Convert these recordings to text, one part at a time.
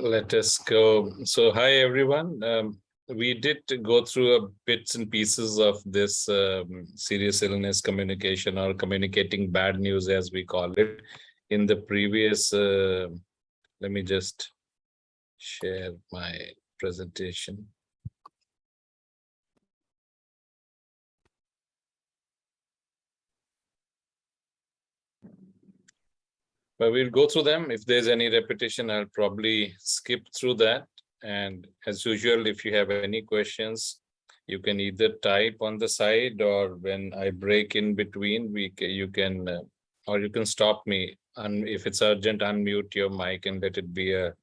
Let us go. So, hi everyone. We did go through a bits and pieces of this serious illness communication, or communicating bad news, as we call it, in the previous. Let me just share my presentation. But we'll go through them. If there's any repetition, I'll probably skip through that. And as usual, if you have any questions, you can either type on the side, or when I break in between, you can, or you can stop me. And if it's urgent, unmute your mic and let it be a,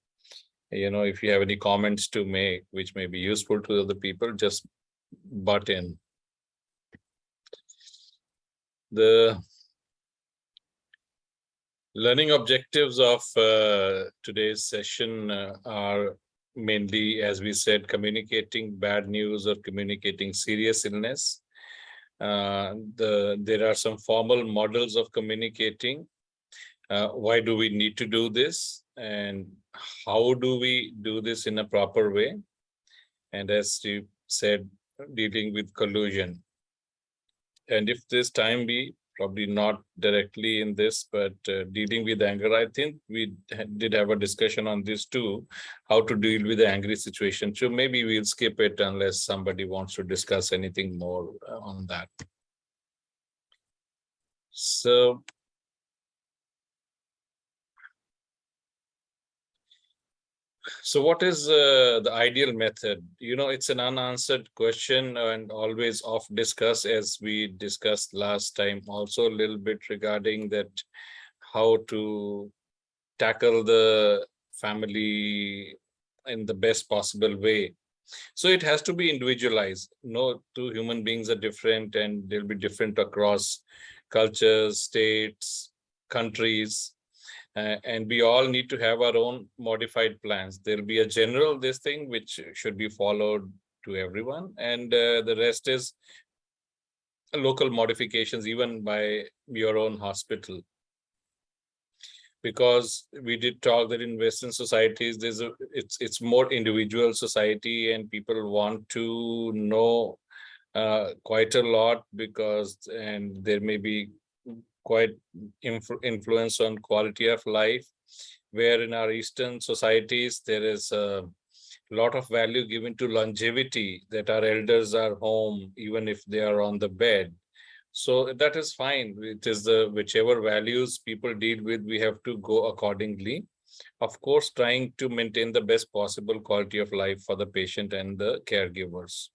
if you have any comments to make, which may be useful to other people, just butt in. The learning objectives of today's session are mainly, as we said, communicating bad news or communicating serious illness. There are some formal models of communicating. Why do we need to do this? And how do we do this in a proper way? And as Steve said, dealing with collusion. And if this time be probably not directly in this, but dealing with anger, I think we did have a discussion on this too, how to deal with the angry situation. So maybe we'll skip it unless somebody wants to discuss anything more on that. So what is the ideal method? It's an unanswered question and always off discuss, as we discussed last time, also a little bit regarding that, how to tackle the family in the best possible way. So it has to be individualized. No two human beings are different, and they'll be different across cultures, states, countries. And we all need to have our own modified plans. There'll be a general this thing which should be followed to everyone, and the rest is local modifications, even by your own hospital. Because we did talk that in Western societies, it's more individual society, and people want to know quite a lot, and there may be quite influence on quality of life, where in our Eastern societies, there is a lot of value given to longevity, that our elders are home, even if they are on the bed. So that is fine. It is whichever values people deal with, we have to go accordingly. Of course, trying to maintain the best possible quality of life for the patient and the caregivers.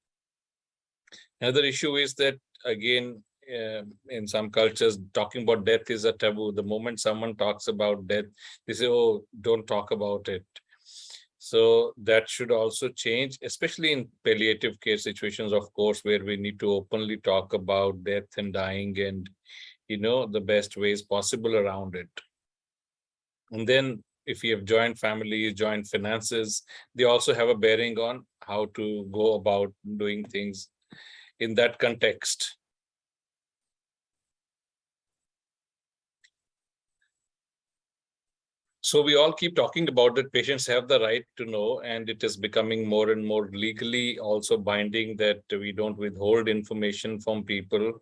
Another issue is that, again, in some cultures, talking about death is a taboo. The moment someone talks about death, they say, oh, don't talk about it. So that should also change, especially in palliative care situations, of course, where we need to openly talk about death and dying, and, the best ways possible around it. And then if you have joint families, joint finances, they also have a bearing on how to go about doing things in that context. So we all keep talking about that patients have the right to know, and it is becoming more and more legally also binding that we don't withhold information from people,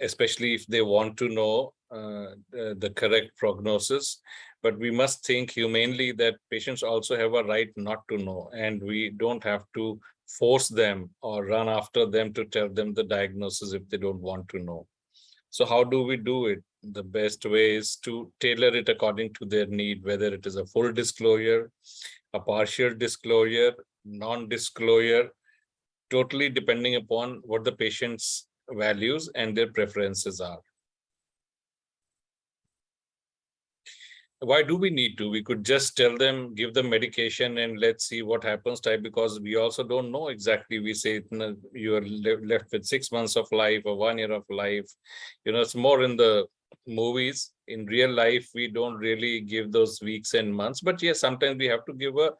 especially if they want to know the correct prognosis. But we must think humanely that patients also have a right not to know, and we don't have to force them or run after them to tell them the diagnosis if they don't want to know. So how do we do it? The best way is to tailor it according to their need, whether it is a full disclosure, a partial disclosure, non-disclosure, totally depending upon what the patient's values and their preferences are. Why do we need to? We could just tell them, give them medication, and let's see what happens type, because we also don't know exactly. We say you are left with 6 months of life or 1 year of life. It's more in the movies. In real life, we don't really give those weeks and months. But yes, sometimes we have to give a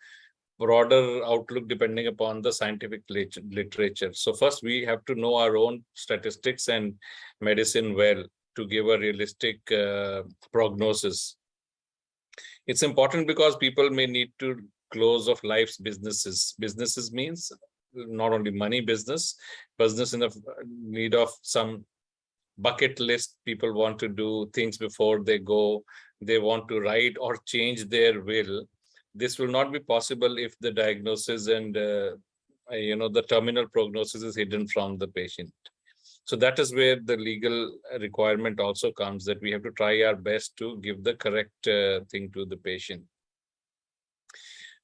broader outlook depending upon the scientific literature. So first, we have to know our own statistics and medicine well to give a realistic prognosis. It's important because people may need to close of life's businesses. Businesses means not only money business in the need of some bucket list. People want to do things before they go. They want to write or change their will. This will not be possible if the diagnosis and the terminal prognosis is hidden from the patient. So that is where the legal requirement also comes, that we have to try our best to give the correct thing to the patient.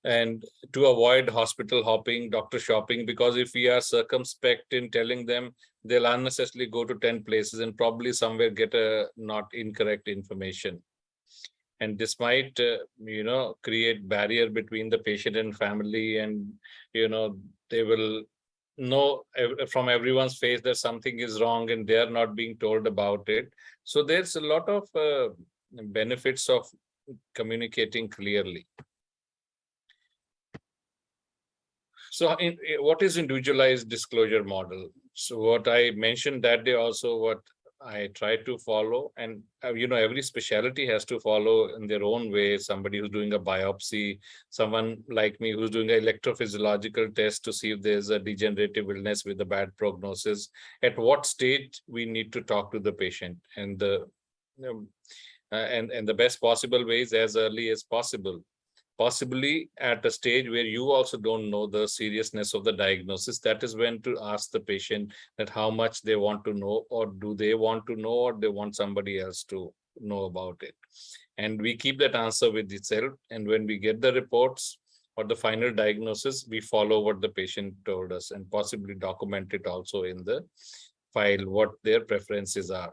And to avoid hospital hopping, doctor shopping, because if we are circumspect in telling them, they'll unnecessarily go to 10 places and probably somewhere get a not incorrect information. And this might, create barrier between the patient and family, and, they will know from everyone's face that something is wrong and they are not being told about it. So there's a lot of benefits of communicating clearly. So what is individualized disclosure model? So what I mentioned that day also, what I try to follow, and every specialty has to follow in their own way. Somebody who's doing a biopsy, someone like me who's doing an electrophysiological test to see if there's a degenerative illness with a bad prognosis. At what stage we need to talk to the patient, and and the best possible ways as early as possible. Possibly at a stage where you also don't know the seriousness of the diagnosis. That is when to ask the patient that how much they want to know, or do they want to know, or they want somebody else to know about it. And we keep that answer with itself. And when we get the reports or the final diagnosis, we follow what the patient told us and possibly document it also in the file, what their preferences are.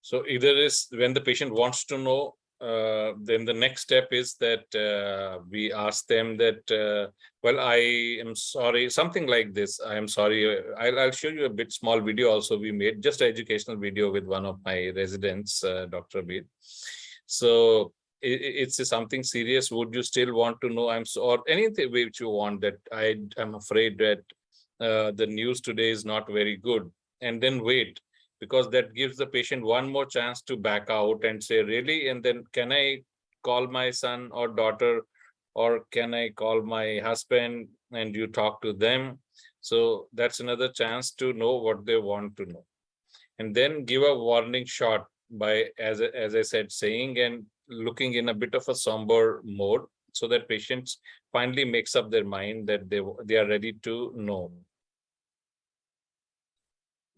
So either is when the patient wants to know, then the next step is that we ask them that, well, I am sorry, something like this. I am sorry. I'll show you a bit small video also we made, just an educational video with one of my residents, Dr. Abid. So it's something serious. Would you still want to know? Or anything which you want, that I'm afraid that the news today is not very good. And then wait, because that gives the patient one more chance to back out and say, really? And then can I call my son or daughter, or can I call my husband, and you talk to them? So that's another chance to know what they want to know. And then give a warning shot by, as I said, saying and looking in a bit of a somber mode, so that patients finally makes up their mind that they are ready to know.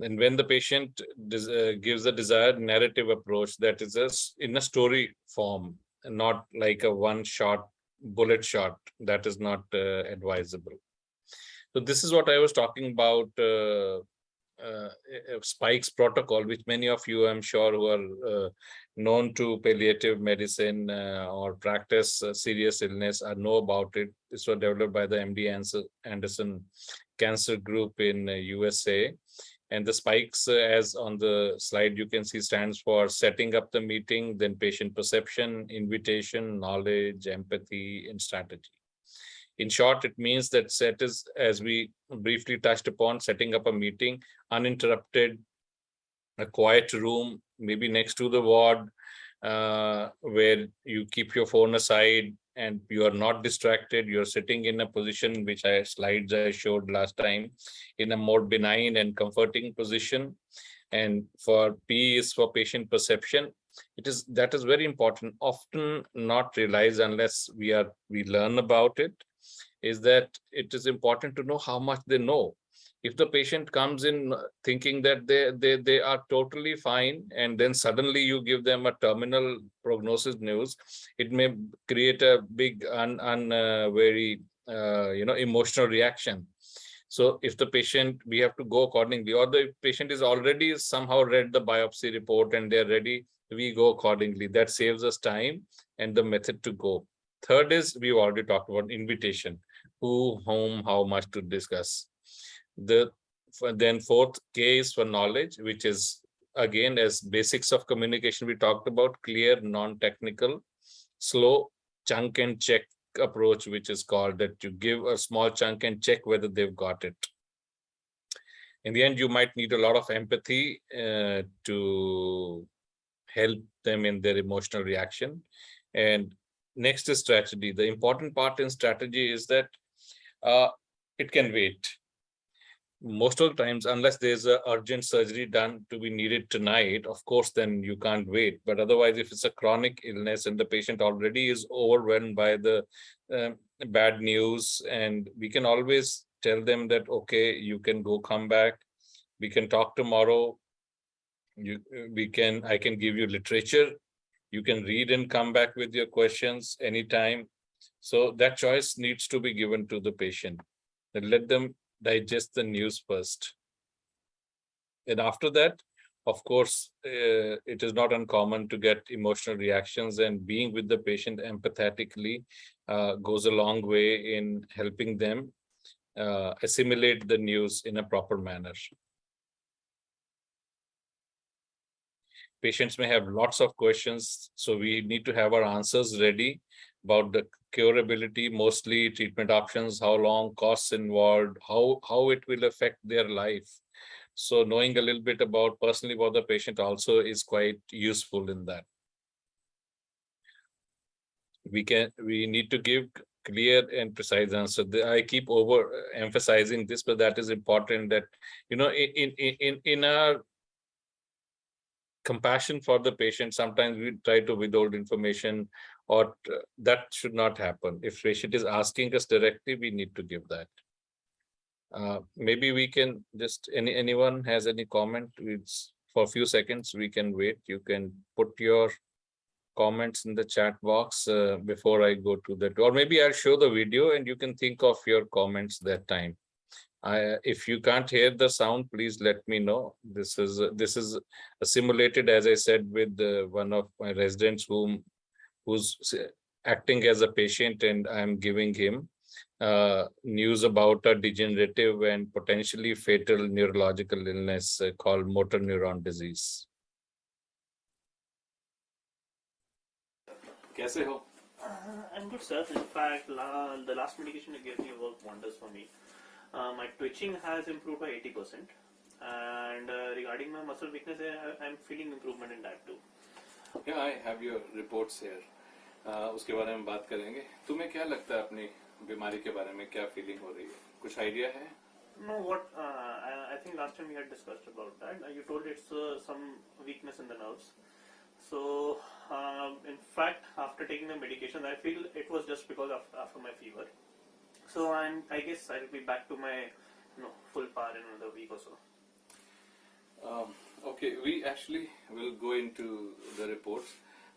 And when the patient gives a desired narrative approach, that is in a story form, not like a one shot, bullet shot, that is not advisable. So this is what I was talking about, Spike's protocol, which many of you, I'm sure, who are known to palliative medicine or practice serious illness know about it. This was developed by the MD Anderson Cancer Group in USA. And the spikes, as on the slide you can see, stands for setting up the meeting, then patient perception, invitation, knowledge, empathy, and strategy. In short, it means that set is, as we briefly touched upon, setting up a meeting, uninterrupted, a quiet room, maybe next to the ward, where you keep your phone aside and you are not distracted. You're sitting in a position which slides I showed last time, in a more benign and comforting position. And for P is for patient perception. That is very important, often not realized unless we learn about it, is that it is important to know how much they know. If the patient comes in thinking that they are totally fine, and then suddenly you give them a terminal prognosis news, it may create a big very emotional reaction. So if the patient, we have to go accordingly, or the patient is already somehow read the biopsy report and they're ready, we go accordingly. That saves us time and the method to go. Third is, we've already talked about invitation, who, whom, how much to discuss. Then fourth K is for knowledge, which is again, as basics of communication we talked about, clear, non-technical, slow, chunk and check approach, which is called, that you give a small chunk and check whether they've got it. In the end, you might need a lot of empathy to help them in their emotional reaction. And next is strategy. The important part in strategy is that uh, it can wait. Most of the times, unless there's a urgent surgery done to be needed tonight, of course, then you can't wait. But otherwise, if it's a chronic illness and the patient already is overwhelmed by the bad news, and we can always tell them that, okay, you can go come back, we can talk tomorrow, I can give you literature, you can read and come back with your questions anytime. So that choice needs to be given to the patient, and let them digest the news first. And after that, of course, it is not uncommon to get emotional reactions, and being with the patient empathetically goes a long way in helping them assimilate the news in a proper manner. Patients may have lots of questions, so we need to have our answers ready about the curability, mostly treatment options, how long, costs involved, how it will affect their life. So knowing a little bit about personally about the patient also is quite useful in that. We need to give clear and precise answer. I keep over emphasizing this, but that is important, that in our compassion for the patient, sometimes we try to withhold information, or that should not happen. If patient is asking us directly, we need to give that. Maybe we can just, anyone has any comment, it's for a few seconds we can wait. You can put your comments in the chat box before I go to that, or maybe I'll show the video and you can think of your comments that time. If you can't hear the sound, please let me know. This is simulated, as I said, with one of my residents who's acting as a patient, and I'm giving him news about a degenerative and potentially fatal neurological illness called motor neuron disease. कैसे हो? I'm good, sir. In fact, the last medication you gave me worked wonders for me. My twitching has improved by 80%, and regarding my muscle weakness, I'm feeling improvement in that too. Yeah, I have your reports here. उसके बारे में बात करेंगे. तुम्हें क्या लगता है अपनी बीमारी के बारे में, क्या फीलिंग हो रही है? कुछ आइडिया है? No, what I think last time we had discussed about that. You told it's some weakness in the nerves. So, in fact, after taking the medication, I feel it was just because of after my fever. So I guess I'll be back to my full power in another week or so. Okay, we actually will go into the reports.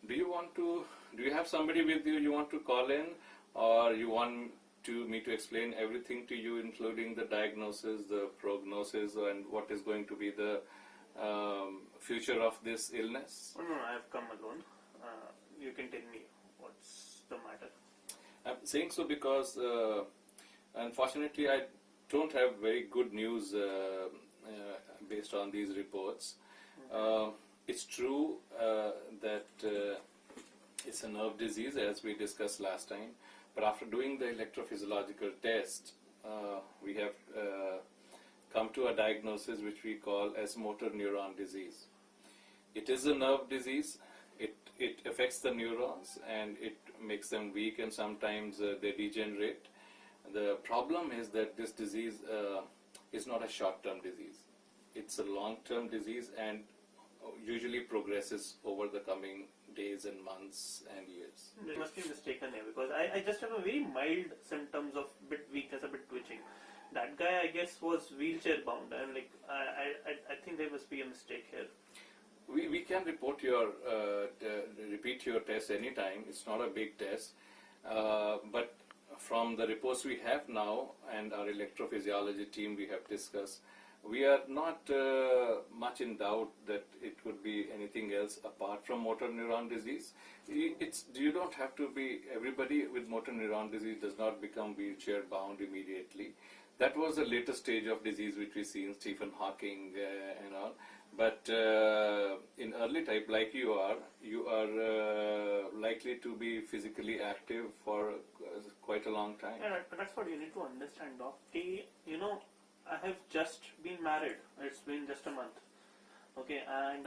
Do you have somebody with you want to call in, or you want me to explain everything to you, including the diagnosis, the prognosis, and what is going to be the future of this illness? Oh, no, I have come alone. You can tell me what's the matter. I'm saying so because unfortunately I don't have very good news based on these reports. It's true that it's a nerve disease, as we discussed last time, but after doing the electrophysiological test, we have come to a diagnosis which we call as motor neuron disease. It is a nerve disease. It affects the neurons and it makes them weak, and sometimes they degenerate. The problem is that this disease is not a short-term disease. It's a long-term disease and usually progresses over the coming days and months and years. You must be mistaken here, because I just have a very mild symptoms of bit weakness, a bit twitching. That guy, I guess, was wheelchair bound, and like I think there must be a mistake here. We can repeat your test anytime. It's not a big test, but from the reports we have now and our electrophysiology team we have discussed, we are not much in doubt that it could be anything else apart from motor neuron disease. You don't have to be, everybody with motor neuron disease does not become wheelchair bound immediately. That was the latest stage of disease which we see in Stephen Hawking and all. But in early type, like you are likely to be physically active for quite a long time. Yeah, that's what you need to understand, Doc. I have just been married. It's been just a month. Okay, and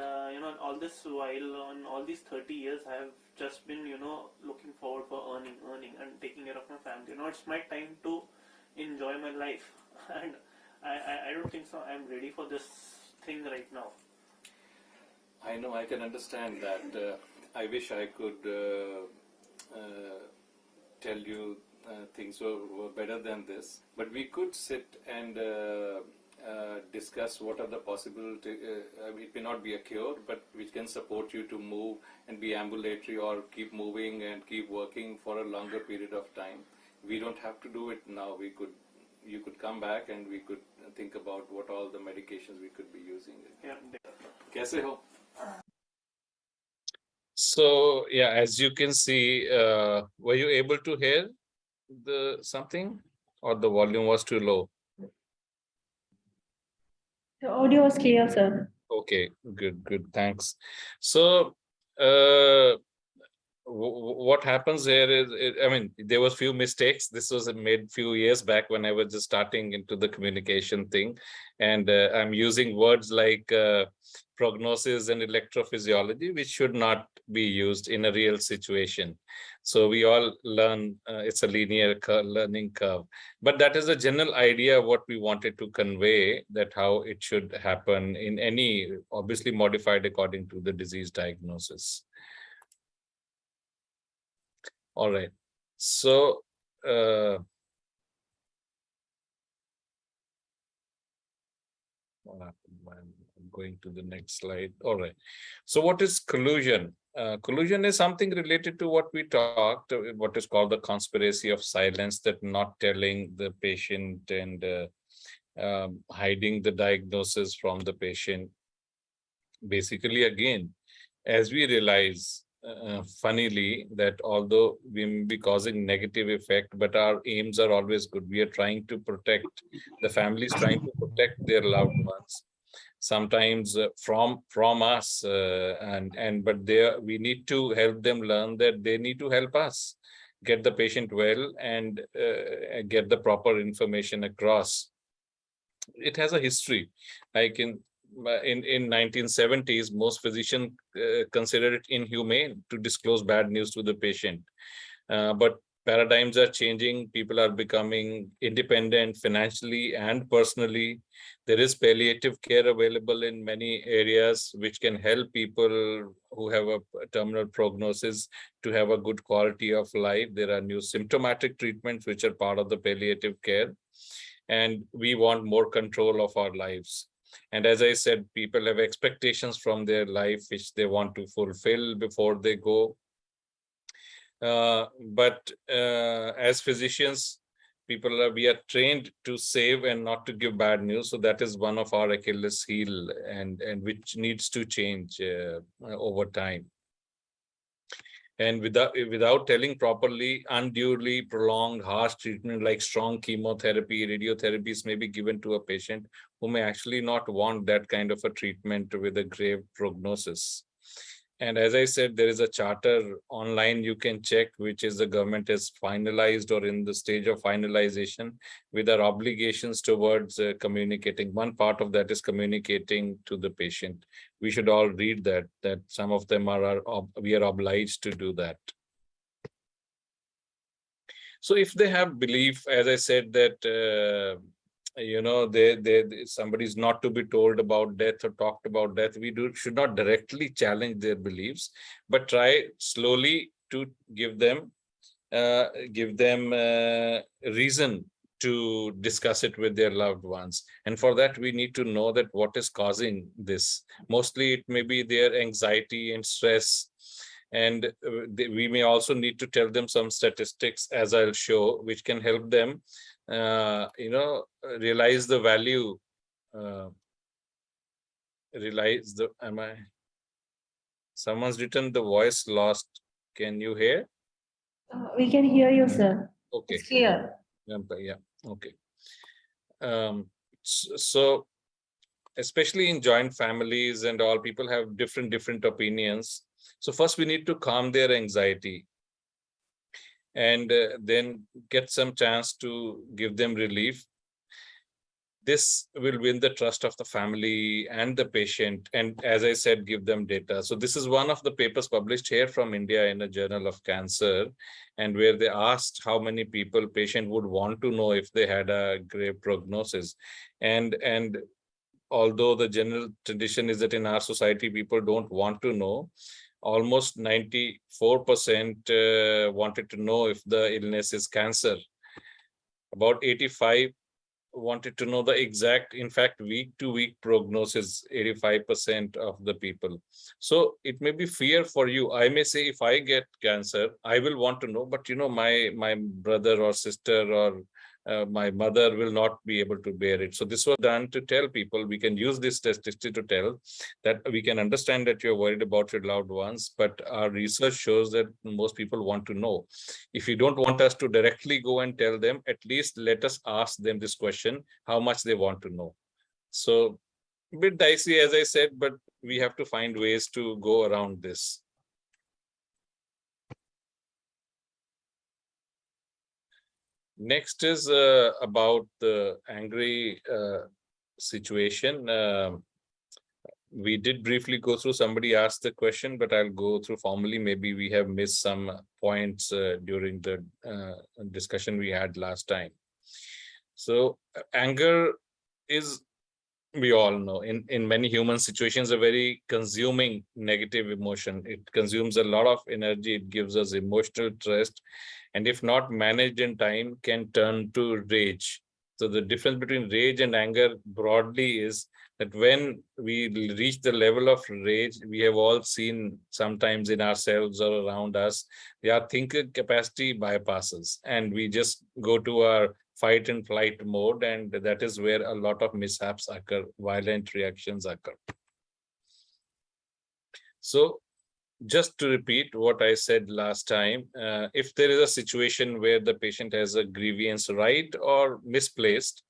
all this while, on all these 30 years, I have just been, looking forward for earning, and taking care of my family. It's my time to enjoy my life, and I don't think so. I'm ready for this thing right now. I know, I can understand that. I wish I could tell you things were better than this, but we could sit and discuss what are the possibilities. It may not be a cure, but which can support you to move and be ambulatory or keep moving and keep working for a longer period of time. We don't have to do it now. You could come back and we could think about what all the medications we could be using. Yeah. कैसे हो? So yeah, as you can see, were you able to hear the something, or the volume was too low? The audio was clear, sir. Okay, good, thanks. So what happens here is, I mean, there was few mistakes. This was made few years back when I was just starting into the communication thing, and I'm using words like prognosis and electrophysiology, which should not be used in a real situation. So we all learn, it's a linear learning curve, but that is a general idea of what we wanted to convey, that how it should happen in any, obviously modified according to the disease diagnosis. All right. So I'm going to the next slide. All right. So what is collusion? Collusion is something related to what we talked, what is called the conspiracy of silence, that not telling the patient and hiding the diagnosis from the patient. Basically, again, as we realize, funnily, that although we may be causing negative effect, but our aims are always good. We are trying to protect, the families trying to protect their loved ones, sometimes from us, but we need to help them learn that they need to help us get the patient well and get the proper information across. It has a history. Like in 1970s, most physicians considered it inhumane to disclose bad news to the patient. But paradigms are changing. People are becoming independent financially and personally. There is palliative care available in many areas, which can help people who have a terminal prognosis to have a good quality of life. There are new symptomatic treatments which are part of the palliative care, and we want more control of our lives. And as I said, people have expectations from their life which they want to fulfill before they go. But as physicians, we are trained to save and not to give bad news. So that is one of our Achilles heel, and which needs to change over time. And without telling properly, unduly prolonged harsh treatment like strong chemotherapy, radiotherapies may be given to a patient who may actually not want that kind of a treatment with a grave prognosis. And as I said, there is a charter online you can check, which is the government has finalized or in the stage of finalization, with our obligations towards communicating. One part of that is communicating to the patient. We should all read that some of them we are obliged to do that. So if they have belief, as I said, that somebody is not to be told about death or talked about death, should not directly challenge their beliefs, but try slowly to give them reason to discuss it with their loved ones. And for that, we need to know that what is causing this. Mostly it may be their anxiety and stress. And we may also need to tell them some statistics, as I'll show, which can help them realize the value, someone's written the voice lost. Can you hear? We can hear you, sir. Okay. It's clear. Yeah, okay. So especially in joint families and all, people have different opinions. So first we need to calm their anxiety, and then get some chance to give them relief. this will win the trust of the family and the patient. And as I said, give them data. So this is one of the papers published here from India in a journal of cancer, and where they asked how many people patient would want to know if they had a grave prognosis. And although the general tradition is that in our society, people don't want to know, almost 94% wanted to know if the illness is cancer. About 85 wanted to know the exact, in fact, week to week prognosis, 85% of the people. So it may be fear for you. I may say, if I get cancer, I will want to know, but my brother or sister or my mother will not be able to bear it. So this was done to tell people, we can use this statistic to tell that we can understand that you're worried about your loved ones, but our research shows that most people want to know. If you don't want us to directly go and tell them, at least let us ask them this question, how much they want to know. So a bit dicey, as I said, but we have to find ways to go around this. Next is about the angry situation. We did briefly go through, somebody asked the question, but I'll go through formally. Maybe we have missed some points during the discussion we had last time. So anger is, we all know, in many human situations, a very consuming negative emotion. It consumes a lot of energy. It gives us emotional stress, and if not managed in time, can turn to rage. So the difference between rage and anger broadly is that when we reach the level of rage, we have all seen sometimes in ourselves or around us, our thinking capacity bypasses, and we just go to our fight and flight mode, and that is where a lot of mishaps occur, violent reactions occur. So just to repeat what I said last time, if there is a situation where the patient has a grievance, right or misplaced,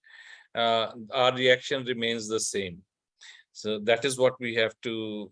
our reaction remains the same. So that is what we have to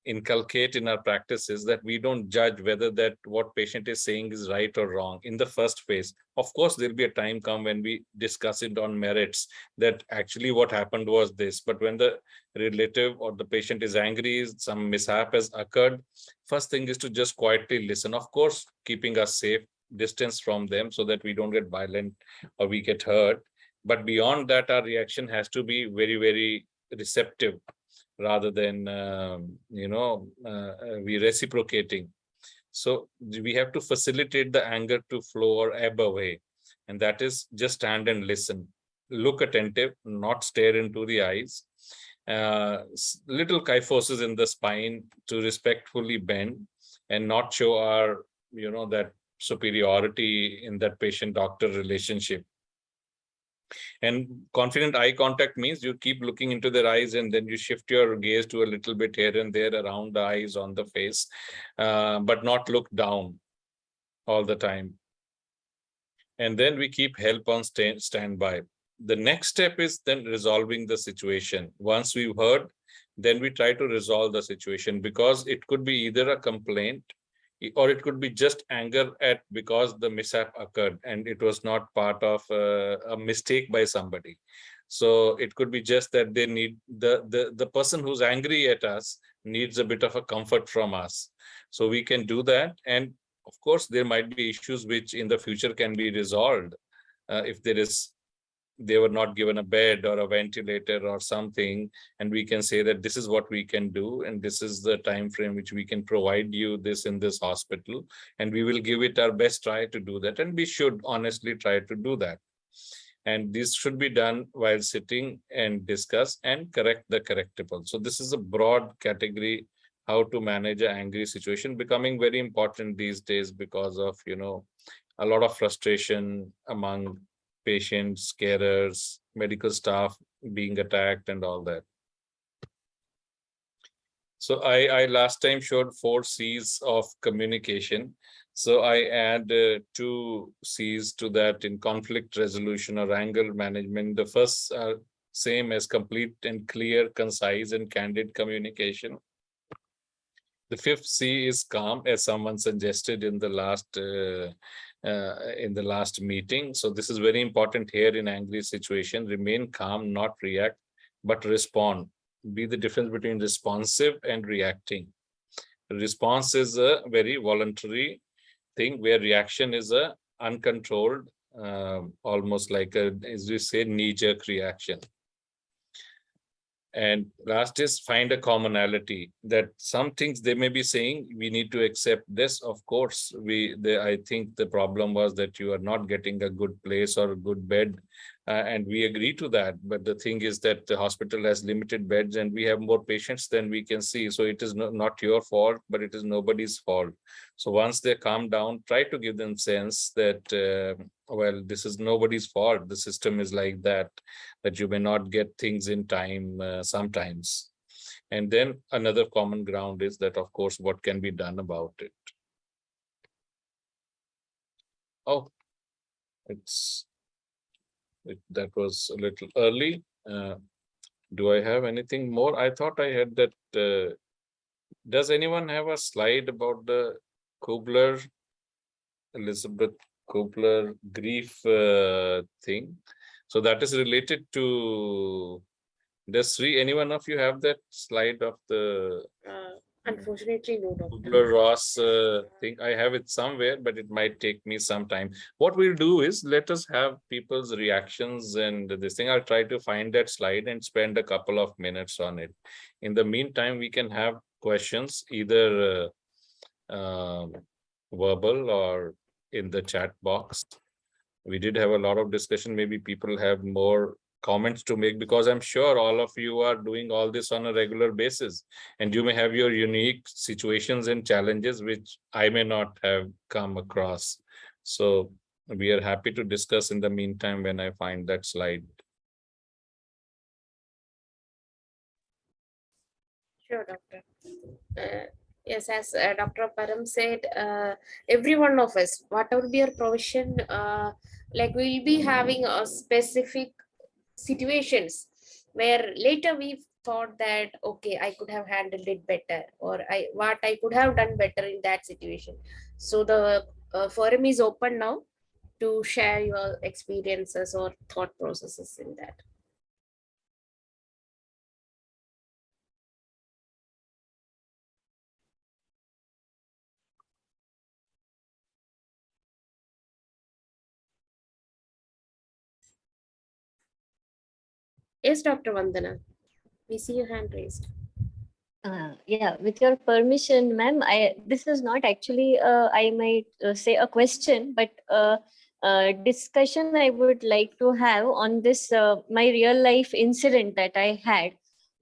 inculcate in our practices, that we don't judge whether that what patient is saying is right or wrong in the first phase. Of course, there'll be a time come when we discuss it on merits, that actually what happened was this. But when the relative or the patient is angry, some mishap has occurred, first thing is to just quietly listen. Of course, keeping a safe distance from them so that we don't get violent or we get hurt. But beyond that, our reaction has to be very, very receptive, rather than we reciprocating. So we have to facilitate the anger to flow or ebb away, and that is just stand and listen, look attentive, not stare into the eyes, little kyphosis in the spine to respectfully bend and not show our that superiority in that patient doctor relationship. And confident eye contact means you keep looking into their eyes, and then you shift your gaze to a little bit here and there around the eyes, on the face, but not look down all the time. And then we keep help on standby. The next step is then resolving the situation. Once we've heard, then we try to resolve the situation, because it could be either a complaint or it could be just anger at because the mishap occurred and it was not part of a mistake by somebody. So it could be just that they need the person who's angry at us needs a bit of a comfort from us. So we can do that. And of course, there might be issues which in the future can be resolved. If they were not given a bed or a ventilator or something, and we can say that this is what we can do, and this is the time frame which we can provide you this in this hospital, and we will give it our best try to do that, and we should honestly try to do that. And this should be done while sitting and discuss and correct the correctable. So this is a broad category, how to manage an angry situation, becoming very important these days because of a lot of frustration among patients, carers, medical staff being attacked and all that. So I last time showed 4 C's of communication. So I add 2 C's to that in conflict resolution or anger management. The first are same as complete and clear, concise and candid communication. The 5th C is calm, as someone suggested in the last in the last meeting. So this is very important here in angry situation. Remain calm, not react, but respond. Be the difference between responsive and reacting. Response is a very voluntary thing, where reaction is a uncontrolled, almost like a, as we say, knee-jerk reaction. And last is find a commonality, that some things they may be saying we need to accept this. Of course, I think the problem was that you are not getting a good place or a good bed, and we agree to that. But the thing is that the hospital has limited beds and we have more patients than we can see. So it is not your fault, but it is nobody's fault. So once they calm down, try to give them sense that well, this is nobody's fault. The system is like that you may not get things in time sometimes. And then another common ground is that, of course, what can be done about it? Oh, that was a little early. Do I have anything more? I thought I had that. Does anyone have a slide about the Elizabeth Kubler grief thing? So that is related to, does anyone of you have that slide of the Unfortunately, no, doctor. Kubler-Ross thing? I have it somewhere, but it might take me some time. What we'll do is let us have people's reactions and this thing. I'll try to find that slide and spend a couple of minutes on it. In the meantime, we can have questions either verbal or in the chat box. We did have a lot of discussion. Maybe people have more comments to make, because I'm sure all of you are doing all this on a regular basis, and you may have your unique situations and challenges which I may not have come across. So we are happy to discuss in the meantime when I find that slide. Sure, doctor. Yes, as Dr. Param said, every one of us, whatever be our provision, like we'll be having a specific situations where later we thought that, okay, I could have handled it better, or what I could have done better in that situation. So the forum is open now to share your experiences or thought processes in that. Yes, Dr. Vandana, we see your hand raised. Yeah, with your permission, ma'am, this is not actually, I might say a question, but discussion I would like to have on this, my real life incident that I had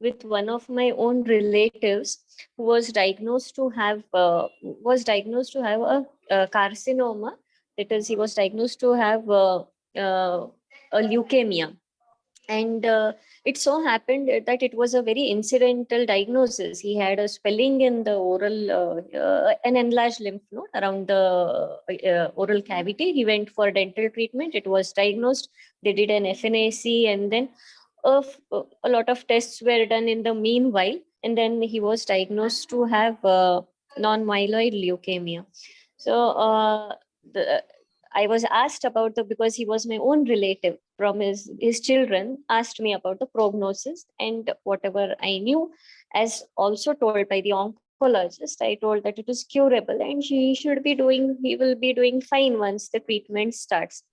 with one of my own relatives who was diagnosed to have a carcinoma. That is, he was diagnosed to have a leukemia. And it so happened that it was a very incidental diagnosis. He had a swelling in the oral, an enlarged lymph node around the oral cavity. He went for dental treatment. It was diagnosed. They did an FNAC, and then a lot of tests were done in the meanwhile. And then he was diagnosed to have non-myeloid leukemia. So I was asked about because he was my own relative from his children, asked me about the prognosis, and whatever I knew, as also told by the oncologist, I told that it is curable and he will be doing fine once the treatment starts.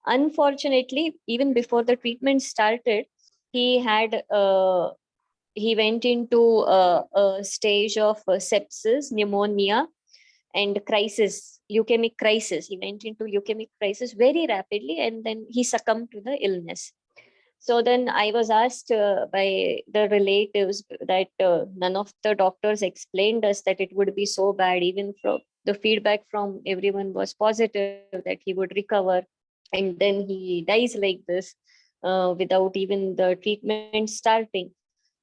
Unfortunately, even before the treatment started, he went into a stage of sepsis, pneumonia, and leukemic crisis. He went into leukemic crisis very rapidly, and then he succumbed to the illness. So then I was asked by the relatives that none of the doctors explained us that it would be so bad. Even from the feedback from everyone was positive that he would recover, and then he dies like this without even the treatment starting.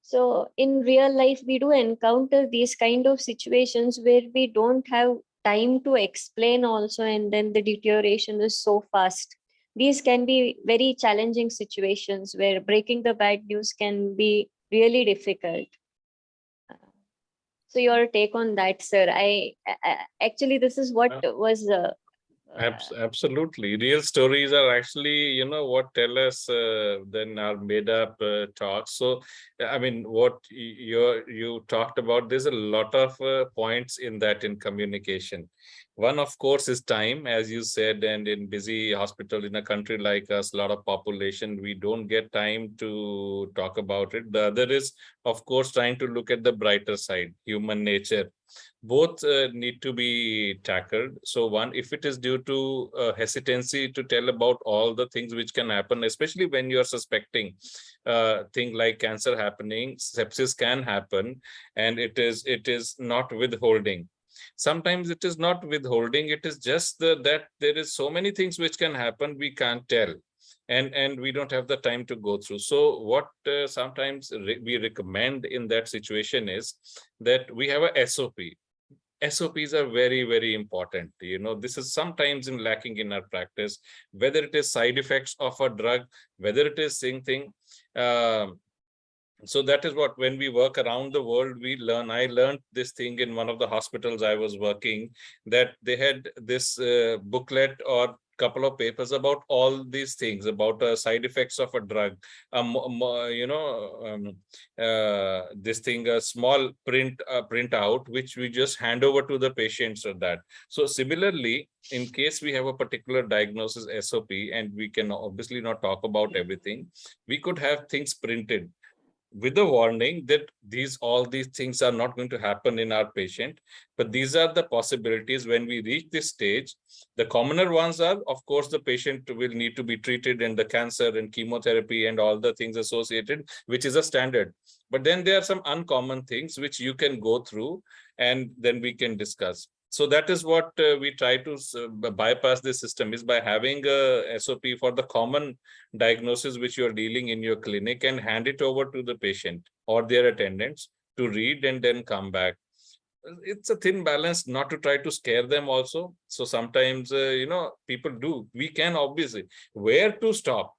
So in real life, we do encounter these kind of situations where we don't have time to explain also, and then the deterioration is so fast. These can be very challenging situations where breaking the bad news can be really difficult. So your take on that, sir? Actually, this is what was Absolutely. Real stories are actually, what tell us than our made up talks. So, I mean, what you talked about, there's a lot of points in that in communication. One, of course, is time, as you said, and in busy hospital in a country like us, a lot of population, we don't get time to talk about it. The other is, of course, trying to look at the brighter side, human nature. Both need to be tackled. So one, if it is due to hesitancy to tell about all the things which can happen, especially when you are suspecting thing like cancer happening, sepsis can happen, and it is not withholding. Sometimes it is not withholding, it is just that there is so many things which can happen, we can't tell, and we don't have the time to go through. So what sometimes we recommend in that situation is that we have a SOPs are very, very important. This is sometimes in lacking in our practice, whether it is side effects of a drug, whether it is thing. So that is what, when we work around the world, we learn. I learned this thing in one of the hospitals I was working, that they had this booklet or couple of papers about all these things, about side effects of a drug. This thing, a small print out, which we just hand over to the patients or that. So similarly, in case we have a particular diagnosis SOP, and we can obviously not talk about everything, we could have things printed with the warning that all these things are not going to happen in our patient, but these are the possibilities when we reach this stage. The commoner ones are, of course, the patient will need to be treated, and the cancer and chemotherapy and all the things associated, which is a standard. But then there are some uncommon things which you can go through, and then we can discuss. So that is what we try to bypass the system, is by having a SOP for the common diagnosis which you are dealing in your clinic, and hand it over to the patient or their attendants to read and then come back. It's a thin balance, not to try to scare them also. So sometimes, people do. We can obviously, where to stop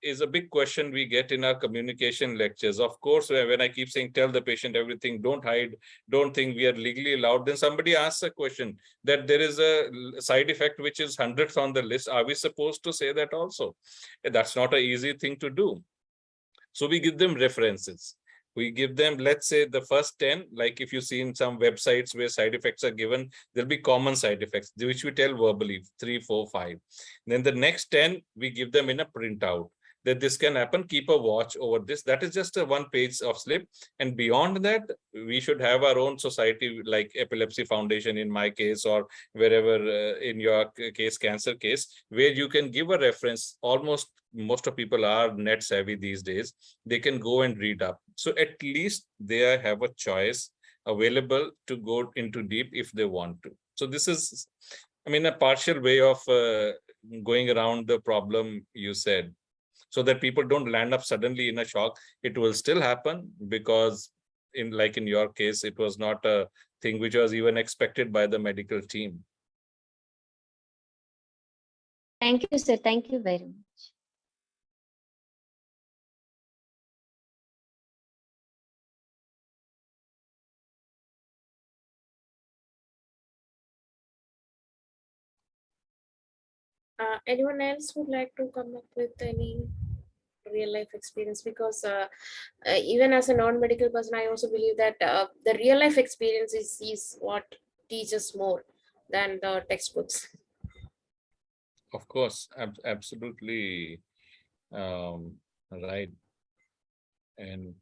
is a big question we get in our communication lectures. Of course, when I keep saying, tell the patient everything, don't hide, don't think we are legally allowed, then somebody asks a question that there is a side effect which is hundredth on the list. Are we supposed to say that also? That's not an easy thing to do. So we give them references. We give them, let's say, the first 10, like if you see in some websites where side effects are given, there'll be common side effects, which we tell verbally, 3, 4, 5. Then the next 10, we give them in a printout, that this can happen, keep a watch over this. That is just a 1 page of slip. And beyond that, we should have our own society, like Epilepsy Foundation in my case, or wherever in your case, cancer case, where you can give a reference. Almost most of people are net savvy these days. They can go and read up. So at least they have a choice available to go into deep if they want to. So this is, a partial way of going around the problem you said, so that people don't land up suddenly in a shock. It will still happen, because in your case, it was not a thing which was even expected by the medical team. Thank you, sir. Thank you very much. Anyone else would like to come up with any real life experience? Because even as a non-medical person, I also believe that the real life experience is what teaches more than the textbooks. Of course, absolutely right. And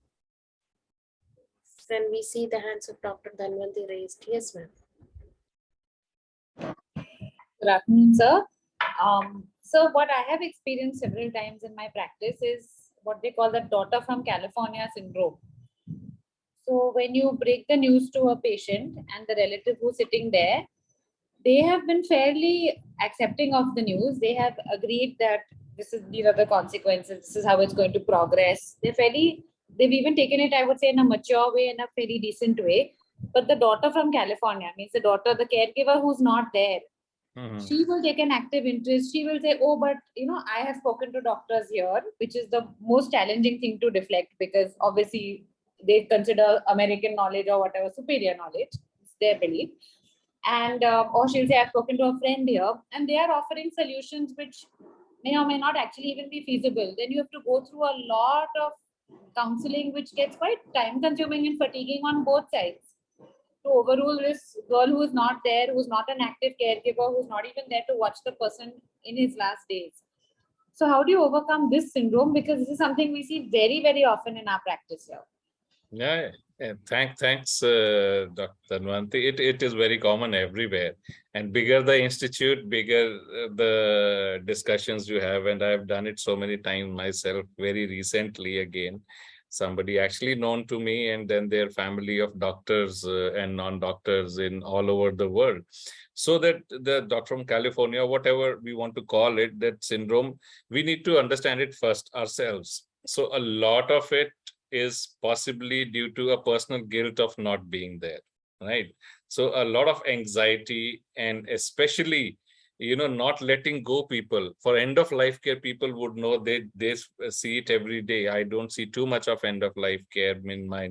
Then we see the hands of Dr. Dhanvanti raised. Yes, ma'am. Good afternoon, sir. So what I have experienced several times in my practice is what they call the daughter from California syndrome. So when you break the news to a patient and the relative who's sitting there, they have been fairly accepting of the news. They have agreed that these are the consequences, this is how it's going to progress. They've even taken it, I would say, in a mature way, in a fairly decent way. But the daughter from California, means the daughter, the caregiver who's not there, she will take an active interest. She will say, oh, but I have spoken to doctors here, which is the most challenging thing to deflect, because obviously they consider American knowledge or whatever superior knowledge. It's their belief. And or she'll say, I've spoken to a friend here, and they are offering solutions which may or may not actually even be feasible. Then you have to go through a lot of counseling, which gets quite time consuming and fatiguing on both sides, to overrule this girl who is not there, who's not an active caregiver, who's not even there to watch the person in his last days. So how do you overcome this syndrome? Because this is something we see very, very often in our practice here. Yeah, thanks, Dr. Dhanvanti. It is very common everywhere, and bigger the institute, bigger the discussions you have. And I've done it so many times myself. Very recently, again, somebody actually known to me, and then their family of doctors and non-doctors in all over the world. So that the doctor from California, whatever we want to call it, that syndrome, we need to understand it first ourselves. So a lot of it is possibly due to a personal guilt of not being there, right? So a lot of anxiety, and especially, not letting go people. For end of life care, people would know, they see it every day. I don't see too much of end of life care in my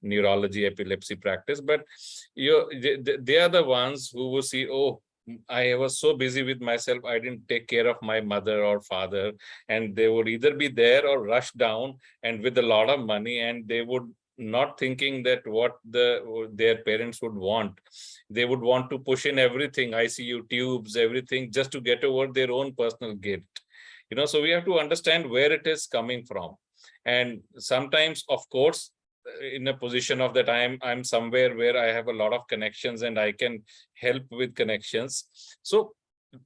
neurology epilepsy practice, but they are the ones who will see, oh, I was so busy with myself, I didn't take care of my mother or father, and they would either be there or rush down, and with a lot of money, and they would not thinking that what their parents would want. They would want to push in everything, ICU tubes, everything, just to get over their own personal guilt. So we have to understand where it is coming from. And sometimes, of course, in a position of that I'm somewhere where I have a lot of connections and I can help with connections. So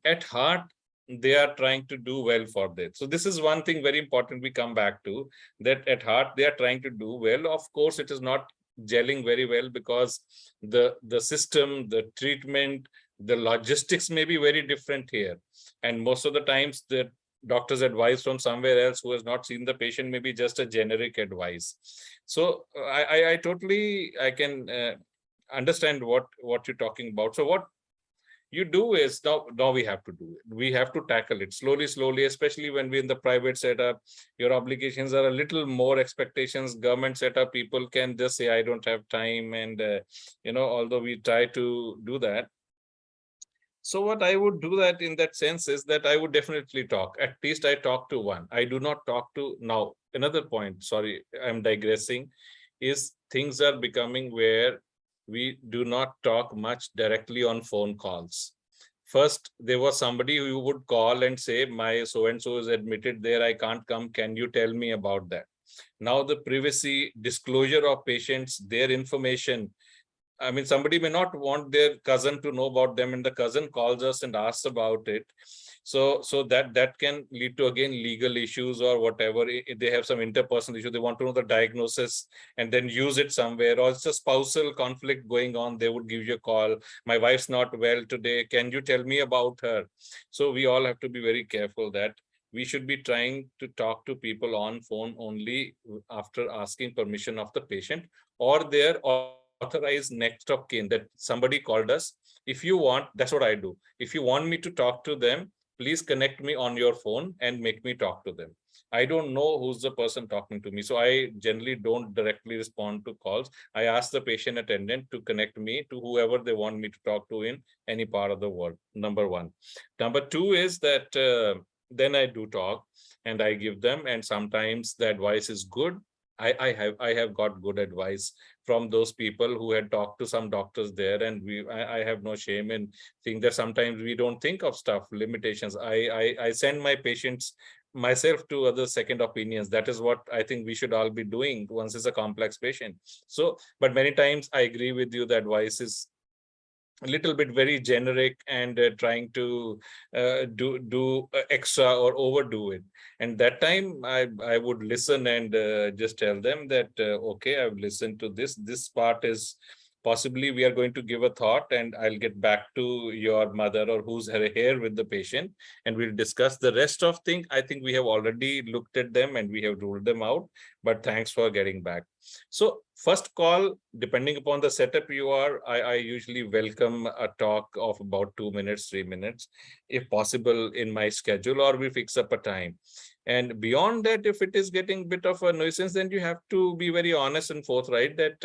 at heart, they are trying to do well for that. So this is one thing very important we come back to, that at heart they are trying to do well. Of course, it is not gelling very well because the system, the treatment, the logistics may be very different here. And most of the times the doctor's advice from somewhere else who has not seen the patient may be just a generic advice. So I totally, I can understand what you're talking about. So what you do is, now we have to do it. We have to tackle it slowly, especially when we're in the private setup. Your obligations are a little more expectations. Government setup, people can just say, I don't have time. And, although we try to do that. So what I would do that in that sense is that I would definitely talk. At least I talk to one. I do not talk to now. Another point, sorry, I'm digressing, is things are becoming where we do not talk much directly on phone calls. First, there was somebody who would call and say, my so-and-so is admitted there, I can't come. Can you tell me about that? Now the privacy, disclosure of patients, their information, I mean, somebody may not want their cousin to know about them, and the cousin calls us and asks about it. So that can lead to, again, legal issues or whatever. If they have some interpersonal issue, they want to know the diagnosis and then use it somewhere, or it's a spousal conflict going on, they would give you a call. My wife's not well today. Can you tell me about her? So we all have to be very careful that we should be trying to talk to people on phone only after asking permission of the patient or their authorized next of kin, that somebody called us. If you want, that's what I do. If you want me to talk to them, please connect me on your phone and make me talk to them. I don't know who's the person talking to me, so I generally don't directly respond to calls. I ask the patient attendant to connect me to whoever they want me to talk to in any part of the world. Number one. Number two is that then I do talk and I give them, and sometimes the advice is good. I have got good advice from those people who had talked to some doctors there, and I have no shame in saying that sometimes we don't think of stuff, limitations. I send my patients myself to other second opinions. That is what I think we should all be doing once it's a complex patient. So, but many times I agree with you, the advice is a little bit very generic and trying to do extra or overdo it. And that time I would listen and just tell them that okay, I've listened to this part is possibly we are going to give a thought, and I'll get back to your mother or who's here with the patient, and we'll discuss the rest of things. I think we have already looked at them and we have ruled them out, but thanks for getting back. So first call, depending upon the setup you are, I usually welcome a talk of about 2 minutes, 3 minutes, if possible in my schedule, or we fix up a time. And beyond that, if it is getting a bit of a nuisance, then you have to be very honest and forthright that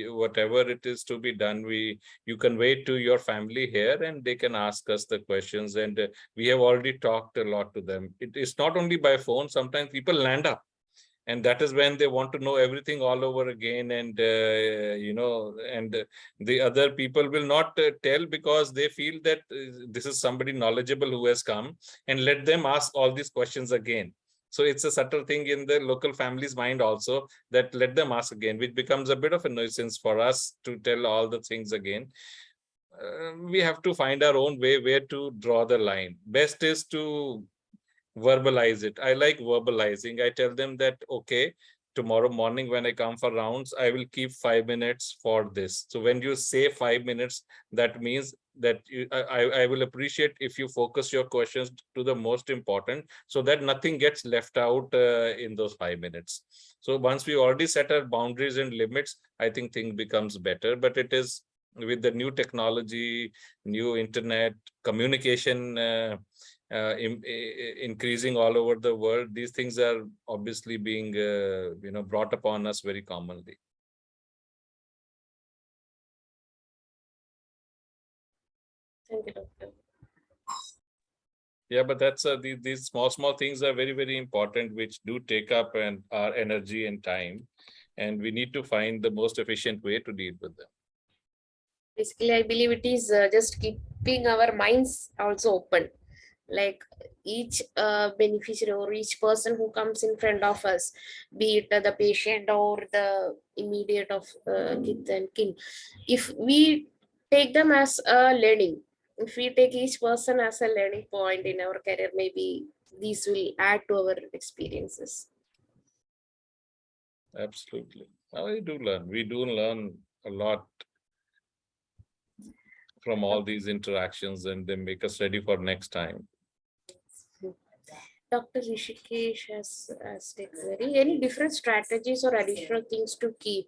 whatever it is to be done, you convey to your family here and they can ask us the questions. And we have already talked a lot to them. It is not only by phone, sometimes people land up. And that is when they want to know everything all over again. And, the other people will not tell because they feel that this is somebody knowledgeable who has come, and let them ask all these questions again. So it's a subtle thing in the local family's mind also, that let them ask again, which becomes a bit of a nuisance for us to tell all the things again. We have to find our own way where to draw the line. Best is to verbalize it. I like verbalizing. I tell them that, okay, tomorrow morning when I come for rounds, I will keep 5 minutes for this. So when you say 5 minutes, that means that I will appreciate if you focus your questions to the most important, so that nothing gets left out in those 5 minutes. So once we already set our boundaries and limits, I think things becomes better. But it is with the new technology, new internet communication, increasing all over the world, these things are obviously being brought upon us very commonly. Thank you, doctor. Yeah, but that's these small things are very, very important, which do take up and our energy and time, and we need to find the most efficient way to deal with them. Basically, I believe it is just keeping our minds also open. Like each beneficiary or each person who comes in front of us, be it the patient or the immediate of kith and kin, if we take them as a learning, if we take each person as a learning point in our career, maybe these will add to our experiences. Absolutely. We do learn a lot from all these interactions, and they make us ready for next time. Dr. Rishikesh has asked a query. Any different strategies or additional things to keep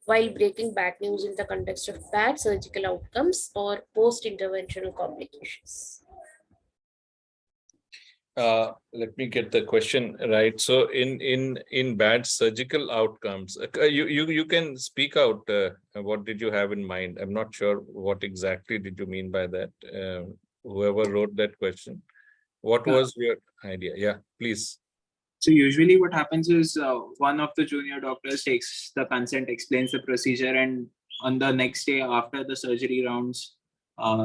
while breaking bad news in the context of bad surgical outcomes or post-interventional complications? Let me get the question right. So in bad surgical outcomes, you can speak out. What did you have in mind? I'm not sure what exactly did you mean by that. Whoever wrote that question, what was your idea? Yeah, please. So usually what happens is one of the junior doctors takes the consent, explains the procedure, and on the next day after the surgery rounds,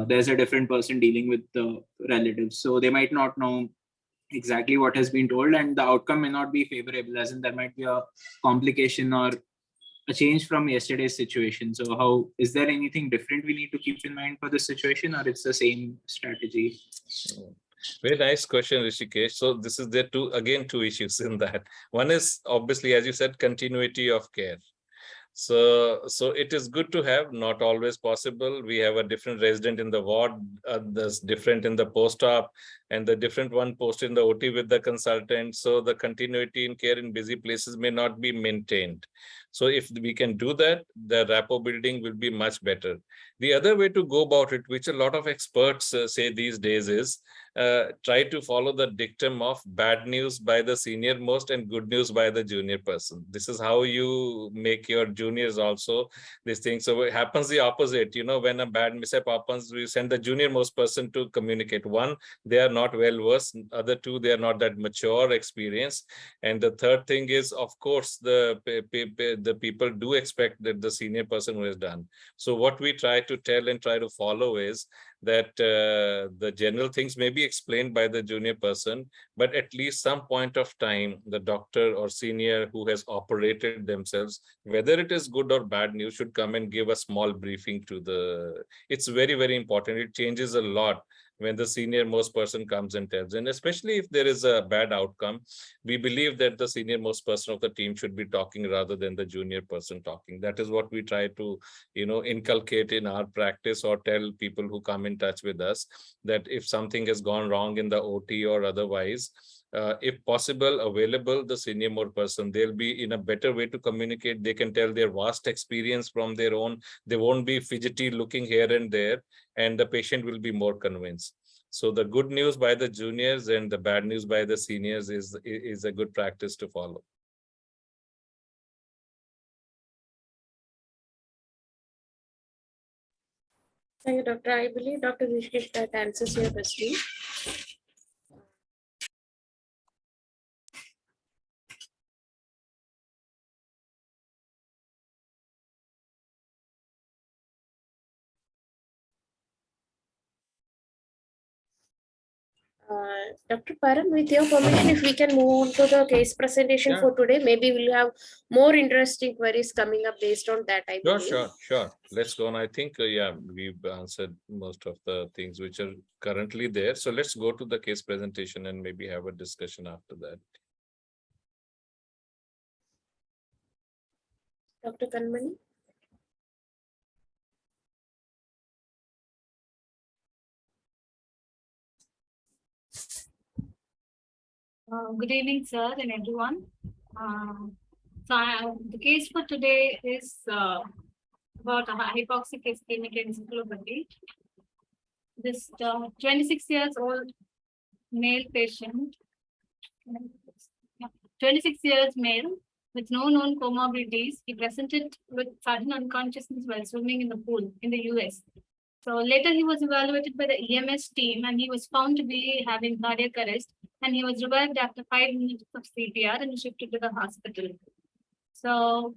there's a different person dealing with the relatives. So they might not know exactly what has been told, and the outcome may not be favorable, as in there might be a complication or a change from yesterday's situation. So how is there anything different we need to keep in mind for this situation, or it's the same strategy? Very nice question, Rishikesh. So this is there two issues in that. One is obviously, as you said, continuity of care. So it is good to have, not always possible. We have a different resident in the ward, there's different in the post-op, and the different one posted in the OT with the consultant. So the continuity in care in busy places may not be maintained. So if we can do that, the rapport building will be much better. The other way to go about it, which a lot of experts say these days, is try to follow the dictum of bad news by the senior most and good news by the junior person. This is how you make your juniors also this thing. So it happens the opposite. When a bad mishap happens, we send the junior most person to communicate. One, they are not well versed. Other two, they are not that mature, experienced. And the third thing is, of course, the people do expect that the senior person who has done. So what we try to tell and try to follow is that the general things may be explained by the junior person, but at least some point of time, the doctor or senior who has operated themselves, whether it is good or bad news, should come and give a small briefing to it's very, very important. It changes a lot when the senior most person comes and tells, and especially if there is a bad outcome, we believe that the senior most person of the team should be talking rather than the junior person talking. That is what we try to, inculcate in our practice, or tell people who come in touch with us, that if something has gone wrong in the OT or otherwise, if possible, available the senior more person. They'll be in a better way to communicate. They can tell their vast experience from their own. They won't be fidgety looking here and there, and the patient will be more convinced. So the good news by the juniors and the bad news by the seniors is a good practice to follow. Thank you, Doctor. I believe Dr. Rishikesh, that answers your question. Dr. Param, with your permission, if we can move on to the case presentation Yeah. for today, maybe we'll have more interesting queries coming up based on that, I believe. Sure. Let's go on. I think, yeah, we've answered most of the things which are currently there. So let's go to the case presentation and maybe have a discussion after that. Dr. Kanmani? Good evening, sir, and everyone. The case for today is about a hypoxic ischemic encephalopathy. This 26 years old male patient, 26 years male with no known comorbidities, he presented with sudden unconsciousness while swimming in the pool in the US. So later he was evaluated by the EMS team and he was found to be having cardiac arrest, and he was revived after 5 minutes of CPR and shifted to the hospital. So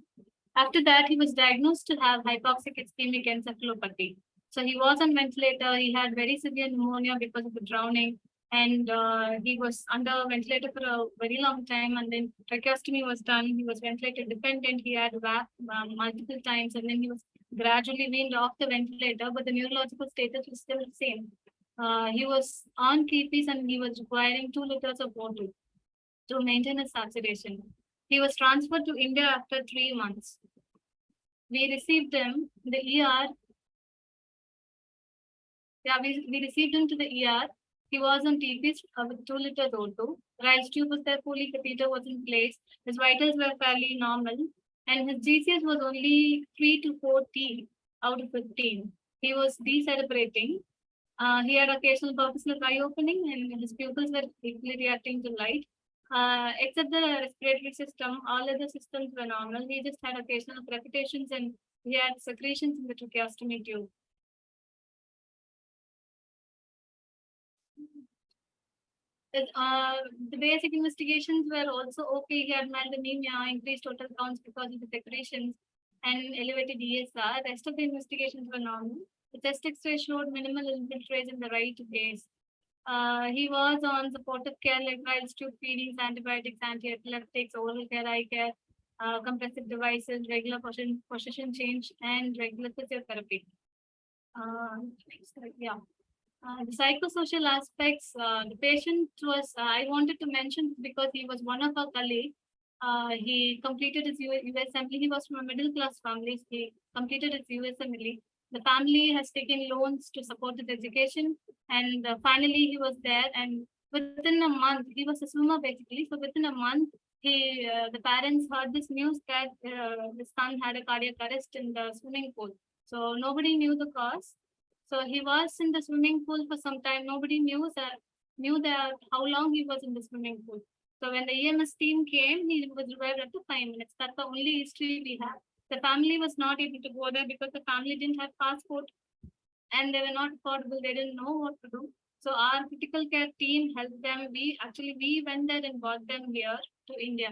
after that, he was diagnosed to have hypoxic ischemic encephalopathy. So he was on ventilator. He had very severe pneumonia because of the drowning, and he was under ventilator for a very long time. And then tracheostomy was done. He was ventilator dependent. He had VAP multiple times, and then he was gradually weaned off the ventilator, but the neurological status was still the same. He was on TPs and he was requiring 2 liters of water to maintain his saturation. He was transferred to India after 3 months. We received him the ER. Yeah, we received him to the ER. He was on TPs with 2 liters O2. Rice tube was there, Foley catheter was in place. His vitals were fairly normal, and his GCS was only 3 to 4 T out of 15. He was decerebrating. He had occasional purposeless eye opening, and his pupils were quickly reacting to light. Except the respiratory system, all other systems were normal. He just had occasional crepitations and he had secretions in the tracheostomy tube. The basic investigations were also okay. He had mild anemia, increased total counts because of the secretions, and elevated ESR. Rest of the investigations were normal. The chest X-ray showed minimal infiltrate in the right gaze. He was on supportive care like rice tube feedings, antibiotics, anti-epileptics, oral care, eye care, compressive devices, regular position change, and regular physiotherapy. Yeah. The psychosocial aspects, the patient was, I wanted to mention because he was one of our colleagues. He completed his USMLE. He was from a middle class family. He completed his USMLE. The family has taken loans to support his education, and finally he was there. And within a month, he was a swimmer basically. So within a month, the parents heard this news that the son had a cardiac arrest in the swimming pool. So nobody knew the cause. So he was in the swimming pool for some time. Nobody knew that how long he was in the swimming pool. So when the EMS team came, he was revived after 5 minutes. That's the only history we have. The family was not able to go there because the family didn't have passport and they were not affordable. They didn't know what to do. So our critical care team helped them. We went there and got them here to India.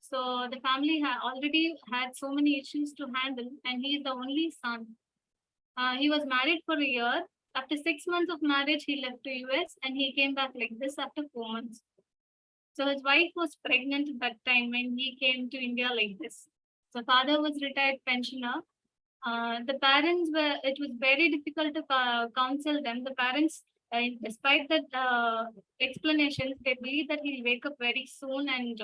So the family already had so many issues to handle, and he is the only son. He was married for a year. After 6 months of marriage, he left to US and he came back like this after 4 months. So his wife was pregnant at that time when he came to India like this. So father was retired pensioner. The parents it was very difficult to counsel them. The parents, despite that explanations, they believe that he'll wake up very soon, and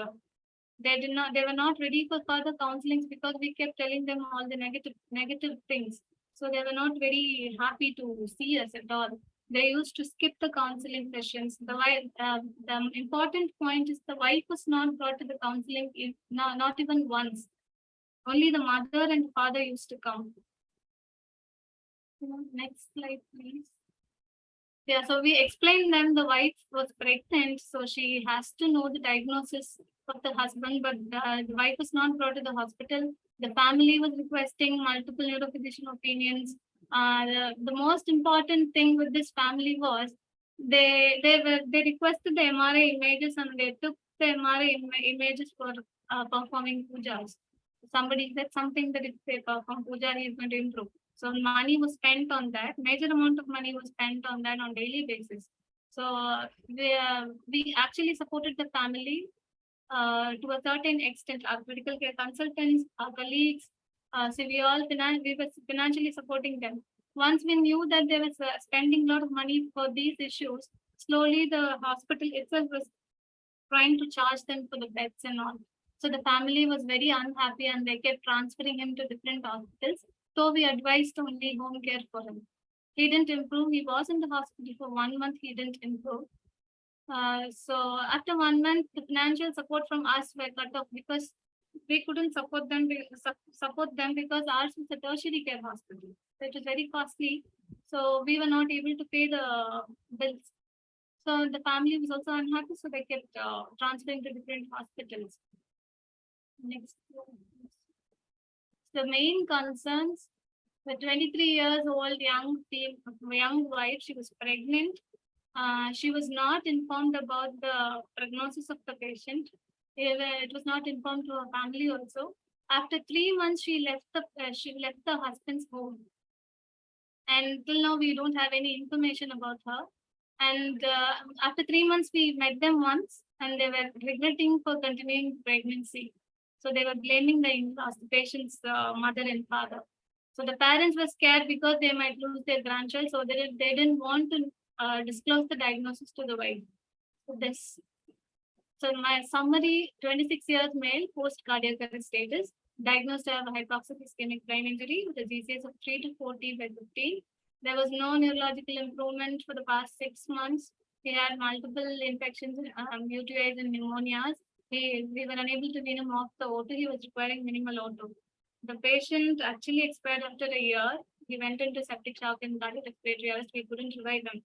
they were not ready for further counselings because we kept telling them all the negative things. So they were not very happy to see us at all. They used to skip the counseling sessions. The important point is the wife was not brought to the counseling, not even once. Only the mother and father used to come. Next slide, please. Yeah, so we explained them the wife was pregnant, so she has to know the diagnosis of the husband, but the wife was not brought to the hospital. The family was requesting multiple neurophysician opinions. The most important thing with this family was they requested the MRI images and they took the MRI images for performing pujas. Somebody said something that if they perform puja, he is going to improve. So money was spent on that. Major amount of money was spent on that on daily basis. So we actually supported the family to a certain extent. Our critical care consultants, our colleagues, so we were financially supporting them. Once we knew that they were spending a lot of money for these issues, slowly the hospital itself was trying to charge them for the beds and all. So the family was very unhappy and they kept transferring him to different hospitals. So we advised only home care for him. He didn't improve. He was in the hospital for 1 month. He didn't improve. So after 1 month, the financial support from us were cut off because we couldn't support them because ours was a tertiary care hospital. So it was very costly. So we were not able to pay the bills. So the family was also unhappy, so they kept transferring to different hospitals. Next. The main concerns, the 23 years old young wife, she was pregnant. She was not informed about the prognosis of the patient. It was not informed to her family also. After 3 months, she left the husband's home. And till now, we don't have any information about her. And after 3 months, we met them once and they were regretting for continuing pregnancy. So they were blaming the in-laws, the patient's mother and father. So the parents were scared because they might lose their grandchild. So they didn't want to disclose the diagnosis to the wife. So my summary, 26 years male, post-cardiac arrest status, diagnosed of hypoxic ischemic brain injury with a GCS of 3 to 40/15. There was no neurological improvement for the past 6 months. He had multiple infections, UTIs and pneumonias. We were unable to wean him off the O2. He was requiring minimal O2. The patient actually expired after a year. He went into septic shock and cardiac respiratory arrest. We couldn't revive him.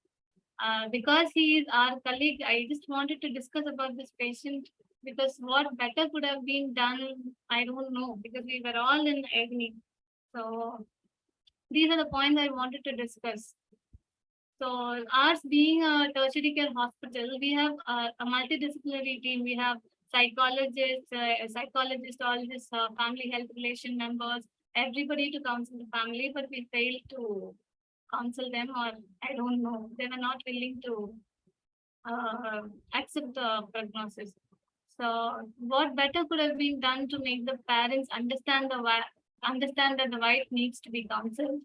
Because he is our colleague, I just wanted to discuss about this patient because what better could have been done, I don't know, because we were all in agony. So these are the points I wanted to discuss. So ours being a tertiary care hospital, we have a multidisciplinary team. We have psychologists, psychologists, family health relation members, everybody to counsel the family, but we failed to counsel them, or I don't know, they were not willing to accept the prognosis. So what better could have been done to make the parents understand that the wife needs to be counseled?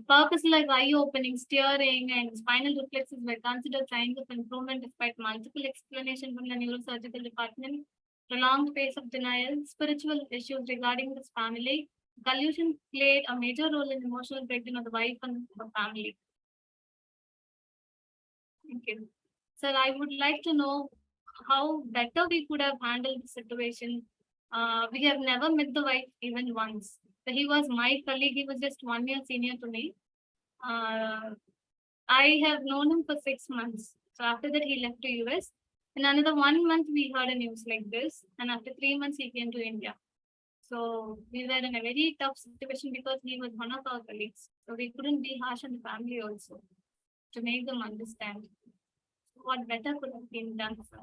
Purpose like eye opening, steering, and spinal reflexes were considered signs of improvement despite multiple explanations from the neurosurgical department. Prolonged phase of denial, spiritual issues regarding this family, collusion played a major role in emotional breakdown of the wife and the family. Thank you. Sir, I would like to know how better we could have handled the situation. We have never met the wife even once. So he was my colleague. He was just 1 year senior to me. I have known him for 6 months. So after that, he left to US. In another 1 month, we heard a news like this. And after 3 months, he came to India. So we were in a very tough situation because he was one of our colleagues. So we couldn't be harsh on the family also to make them understand. What better could have been done, sir?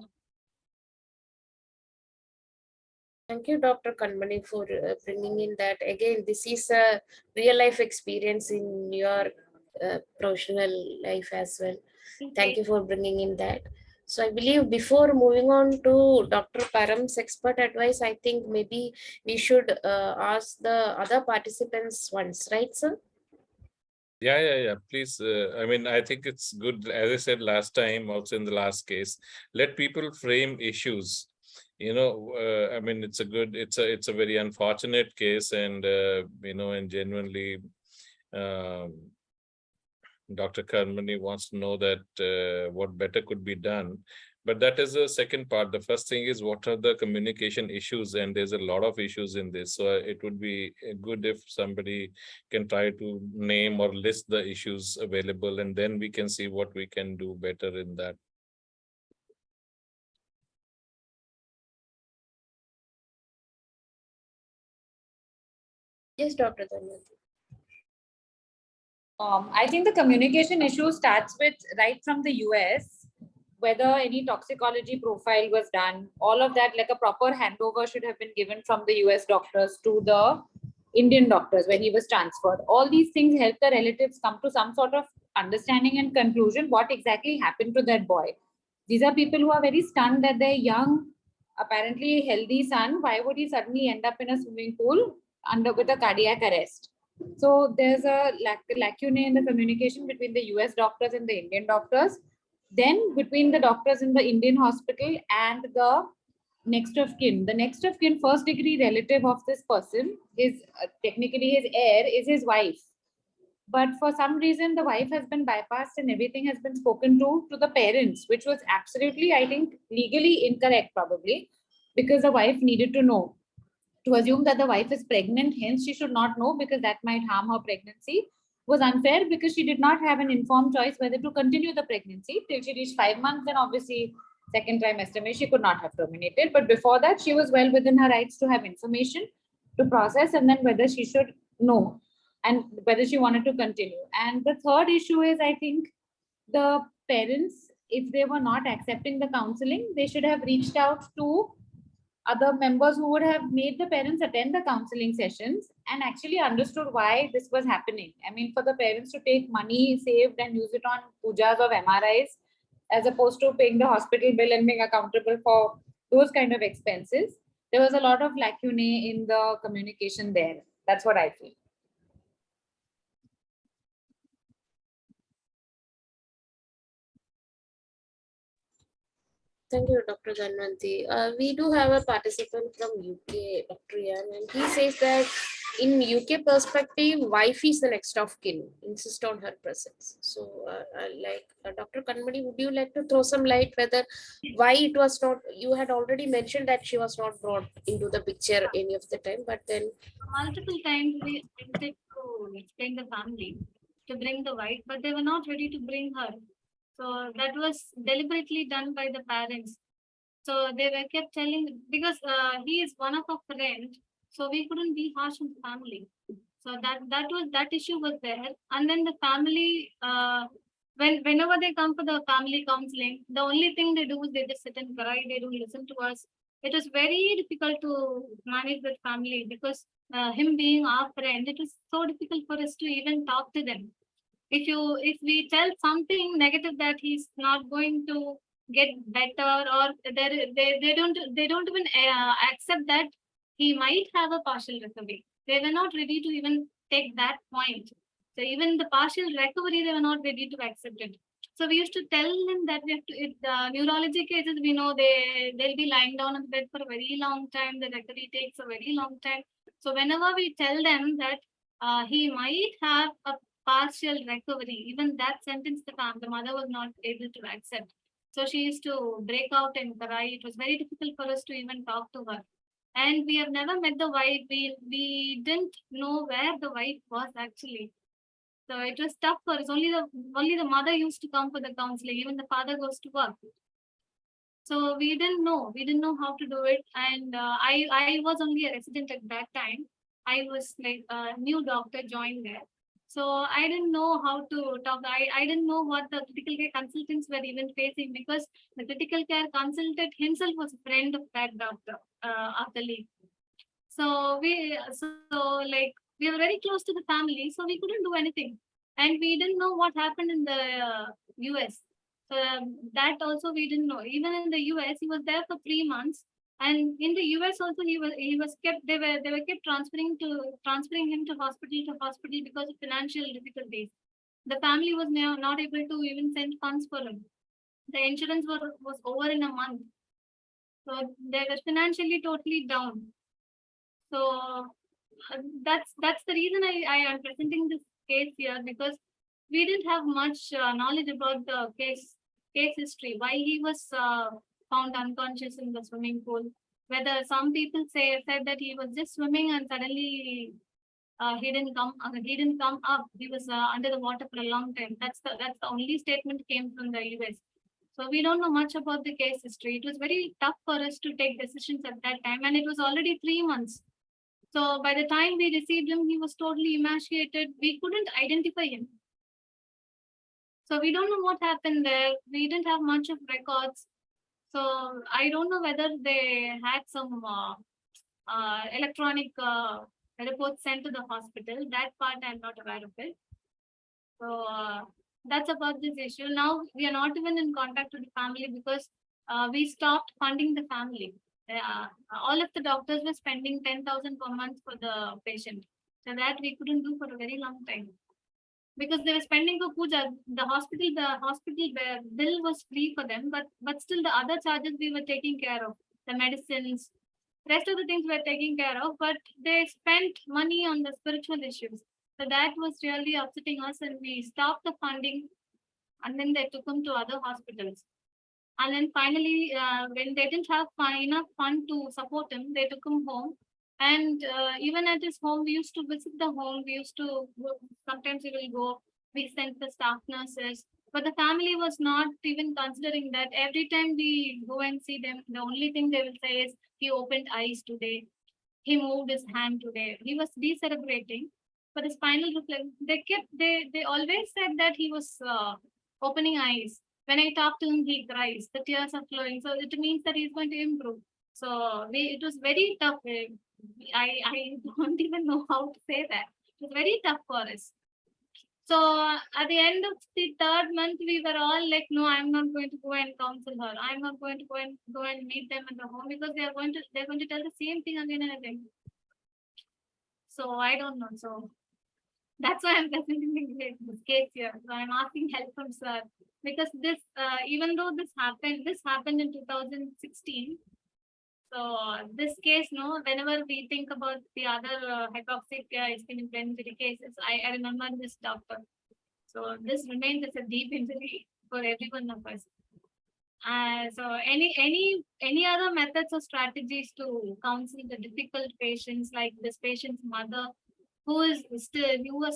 Thank you, Dr. Kanmani, for bringing in that. Again, this is a real life experience in your professional life as well. Thank you for bringing in that. So I believe before moving on to Dr. Param's expert advice, I think maybe we should ask the other participants once, right, sir? Yeah. Please. I mean, I think it's good. As I said last time, also in the last case, let people frame issues. I mean, it's a very unfortunate case, and and genuinely, Dr. Karmani wants to know that what better could be done. But that is the second part. The first thing is what are the communication issues, and there's a lot of issues in this. So it would be good if somebody can try to name or list the issues available, and then we can see what we can do better in that. Yes, Dr. Dhanyanti. I think the communication issue starts with right from the US, whether any toxicology profile was done, all of that, like a proper handover should have been given from the US doctors to the Indian doctors when he was transferred. All these things help the relatives come to some sort of understanding and conclusion what exactly happened to that boy. These are people who are very stunned that their young, apparently healthy son, why would he suddenly end up in a swimming pool under with a cardiac arrest? So there's a lacune in the communication between the US doctors and the Indian doctors. Then between the doctors in the Indian hospital and the next of kin. The next of kin, first degree relative of this person, is technically his heir, is his wife. But for some reason, the wife has been bypassed and everything has been spoken to the parents, which was absolutely, I think, legally incorrect, probably, because the wife needed to know. To assume that the wife is pregnant, hence she should not know because that might harm her pregnancy, was unfair because she did not have an informed choice whether to continue the pregnancy till she reached 5 months. Then obviously second trimester she could not have terminated, but before that she was well within her rights to have information to process and then whether she should know and whether she wanted to continue. And the third issue is, I think, the parents, if they were not accepting the counseling, they should have reached out to other members who would have made the parents attend the counseling sessions and actually understood why this was happening. I mean, for the parents to take money saved and use it on pujas of MRIs, as opposed to paying the hospital bill and being accountable for those kind of expenses, there was a lot of lacune in the communication there. That's what I feel. Thank you, Dr. Dhanyanti. We do have a participant from UK, Dr. Yan, and he says that in UK perspective, wife is the next of kin, insist on her presence. So, Dr. Kanmani, would you like to throw some light whether why it was not, you had already mentioned that she was not brought into the picture any of the time, but then Multiple times we attempted to explain the family to bring the wife, but they were not ready to bring her. So that was deliberately done by the parents. So they were kept telling because he is one of our friends, so we couldn't be harsh on the family. So that issue was there, and then the family whenever they come for the family counseling, the only thing they do is they just sit and cry. They don't listen to us. It was very difficult to manage that family because him being our friend, it was so difficult for us to even talk to them. If we tell something negative that he's not going to get better, or they don't even accept that he might have a partial recovery. They were not ready to even take that point. So even the partial recovery, they were not ready to accept it. So we used to tell them that we have to, if the neurology cases, we know they'll be lying down on the bed for a very long time. The recovery takes a very long time. So whenever we tell them that he might have a partial recovery, even that sentence the mother was not able to accept. So she used to break out and cry. It was very difficult for us to even talk to her. And we have never met the wife. We didn't know where the wife was actually. So it was tough for us. Only the mother used to come for the counseling. Even the father goes to work. So we didn't know. We didn't know how to do it. And I was only a resident at that time. I was like a new doctor joined there. So I didn't know how to talk. I didn't know what the critical care consultants were even facing because the critical care consultant himself was a friend of that doctor of the league. So we were very close to the family, so we couldn't do anything, and we didn't know what happened in the US. So that also we didn't know. Even in the US, he was there for 3 months, and in the US also he was kept. They were kept transferring him to hospital because of financial difficulties. The family was now not able to even send funds for him. The insurance was over in a month, so they were financially totally down. So that's the reason I am presenting this case here because we didn't have much knowledge about the case history, why he was found unconscious in the swimming pool. Whether some people said that he was just swimming and suddenly he didn't come up. He was under the water for a long time. That's the only statement came from the US. So we don't know much about the case history. It was very tough for us to take decisions at that time, and it was already 3 months. So by the time we received him, he was totally emaciated. We couldn't identify him. So we don't know what happened there. We didn't have much of records. So I don't know whether they had some electronic reports sent to the hospital. That part I'm not aware of it. So that's about this issue. Now we are not even in contact with the family because we stopped funding the family. All of the doctors were spending 10,000 per month for the patient. So that we couldn't do for a very long time. Because they were spending for puja. The hospital bill was free for them, but still the other charges we were taking care of. The medicines, rest of the things we were taking care of, but they spent money on the spiritual issues. So that was really upsetting us, and we stopped the funding, and then they took him to other hospitals. And then finally, when they didn't have enough fund to support him, they took him home. And even at his home, we used to visit the home. We used to sometimes we will go. We sent the staff nurses, but the family was not even considering that. Every time we go and see them, the only thing they will say is, "He opened eyes today. He moved his hand today." He was celebrating, but the spinal reflex. They always said that he was opening eyes. When I talk to him, he cries. The tears are flowing. So it means that he's going to improve. So it was very tough. I don't even know how to say that. It was very tough for us. So at the end of the third month, we were all like, "No, I'm not going to go and counsel her. I'm not going to go and meet them in the home because they're going to tell the same thing again and again." So I don't know. So that's why I'm presenting this case here. So I'm asking help from sir because this, even though this happened in 2016. So this case, no, whenever we think about the other hypoxic ischemic injury cases, I remember this doctor. So this remains as a deep injury for every one of us. So any other methods or strategies to counsel the difficult patients like this patient's mother, who was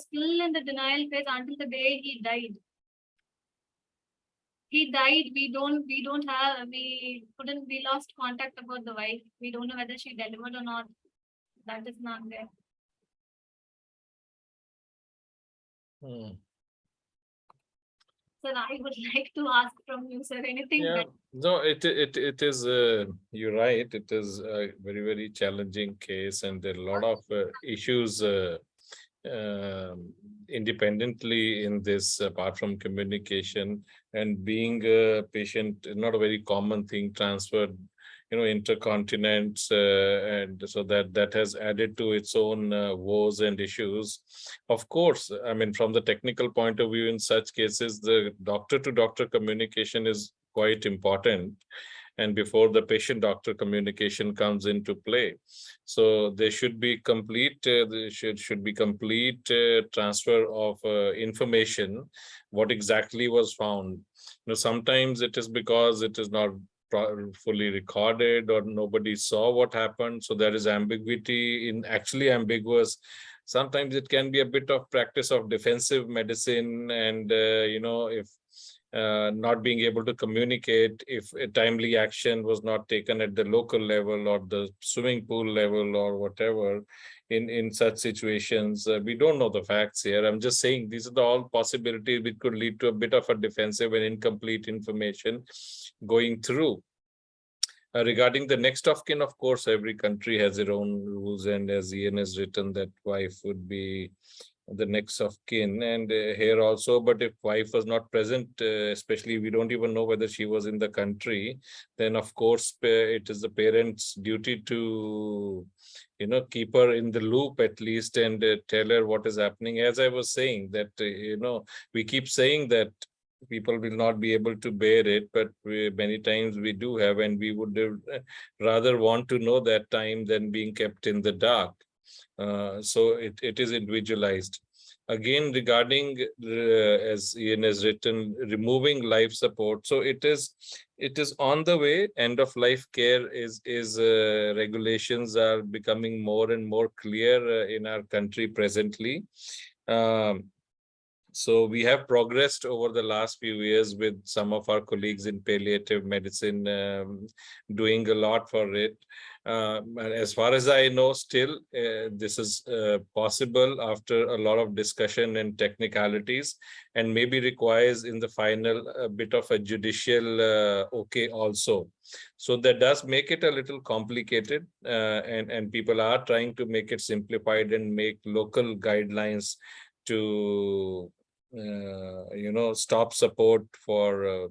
still in the denial phase until the day he died. He died. We lost contact about the wife. We don't know whether she delivered or not. That is not there. So I would like to ask from you, sir, anything Yeah, that no, it is, you're right. It is a very, very challenging case, and there are a lot of issues independently in this, apart from communication and being a patient, not a very common thing, transferred, intercontinents, and so that has added to its own woes and issues. Of course, I mean, from the technical point of view, in such cases, the doctor to doctor communication is quite important, and before the patient doctor communication comes into play. So there should be complete transfer of information, what exactly was found. Sometimes it is because it is not fully recorded or nobody saw what happened, so there is ambiguity in actually ambiguous. Sometimes it can be a bit of practice of defensive medicine, and if not being able to communicate, if a timely action was not taken at the local level or the swimming pool level or whatever, in such situations, we don't know the facts here. I'm just saying these are the all possibilities which could lead to a bit of a defensive and incomplete information going through. Regarding the next of kin, of course, every country has their own rules, and as Ian has written, that wife would be the next of kin, and here also. But if wife was not present, especially we don't even know whether she was in the country, then of course it is the parents' duty to keep her in the loop at least, and tell her what is happening. As I was saying, that we keep saying that people will not be able to bear it, but many times we do have, and we would rather want to know that time than being kept in the dark. So it is individualized. again, regarding as Ian has written, removing life support. So it is on the way. End of life care is regulations are becoming more and more clear in our country presently. So we have progressed over the last few years with some of our colleagues in palliative medicine, doing a lot for it. And as far as I know, still this is possible after a lot of discussion and technicalities, and maybe requires in the final a bit of a judicial okay also. So that does make it a little complicated, and people are trying to make it simplified and make local guidelines to stop support for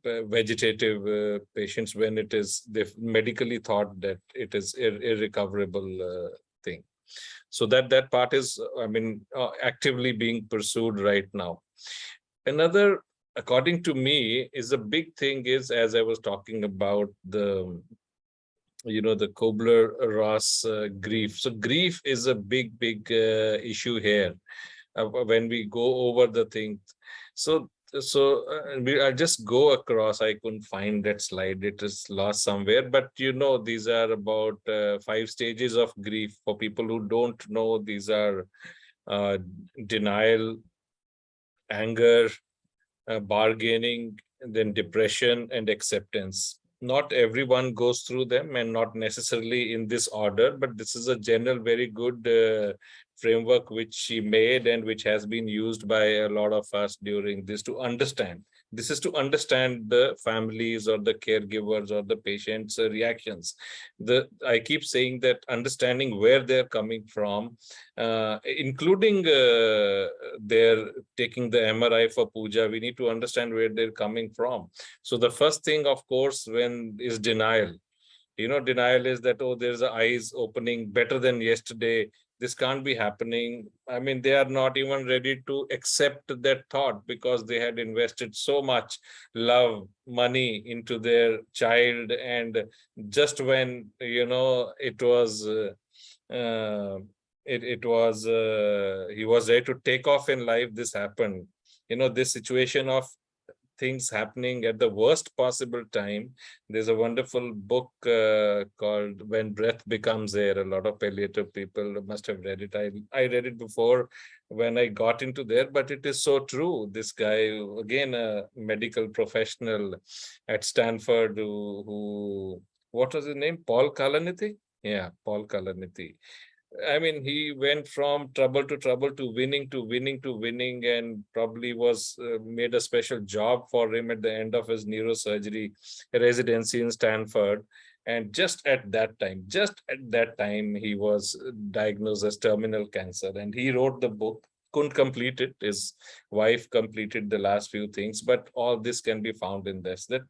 vegetative patients when it is they've medically thought that it is irrecoverable thing. So that part is, I mean, actively being pursued right now. Another, according to me, is a big thing is, as I was talking about the the Kubler-Ross grief. So grief is a big issue here when we go over the thing. So I'll just go across. I couldn't find that slide. It is lost somewhere. But these are about 5 stages of grief. For people who don't know, these are denial, anger, bargaining, then depression and acceptance. Not everyone goes through them, and not necessarily in this order, but this is a general very good framework which she made and which has been used by a lot of us during this to understand. This is to understand the families or the caregivers or the patients' reactions. I keep saying that understanding where they're coming from, including their taking the MRI for puja, we need to understand where they're coming from. So the first thing, of course, when is denial. Denial is that, oh, there's eyes opening better than yesterday. This can't be happening. I mean, they are not even ready to accept that thought because they had invested so much love, money into their child. And just when, it was, he was ready to take off in life, this happened. This situation of things happening at the worst possible time. There's a wonderful book called When Breath Becomes Air. A lot of palliative people must have read it. I read it before when I got into there, but it is so true. This guy, again, a medical professional at Stanford, who what was his name? Paul Kalanithi? Yeah, Paul Kalanithi. I mean, he went from trouble to winning to winning to winning, and probably was made a special job for him at the end of his neurosurgery residency in Stanford. And just at that time, he was diagnosed as terminal cancer, and he wrote the book. Couldn't complete it. His wife completed the last few things, but all this can be found in this. That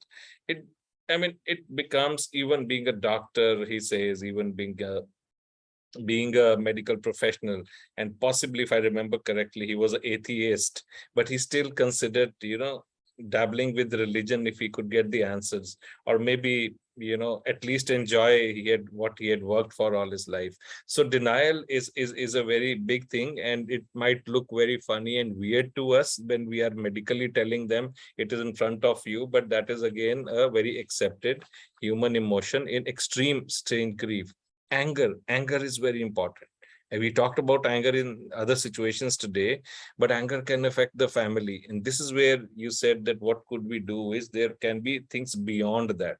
it, I mean, it becomes, even being a doctor, he says, even being a medical professional, and possibly, if I remember correctly, he was an atheist, but he still considered, dabbling with religion if he could get the answers, or maybe, at least enjoy what he had worked for all his life. So denial is a very big thing, and it might look very funny and weird to us when we are medically telling them it is in front of you, but that is again a very accepted human emotion in extreme strain grief. Anger is very important. And we talked about anger in other situations today, but anger can affect the family. And this is where you said that what could we do is there can be things beyond that.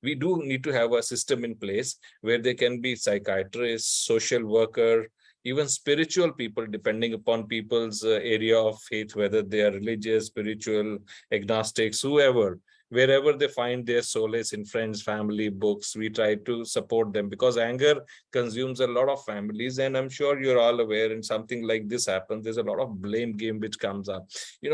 We do need to have a system in place where there can be psychiatrists, social worker, even spiritual people, depending upon people's area of faith, whether they are religious, spiritual, agnostics, whoever. Wherever they find their solace in friends, family, books, we try to support them, because anger consumes a lot of families. And I'm sure you're all aware, and something like this happens, there's a lot of blame game which comes up.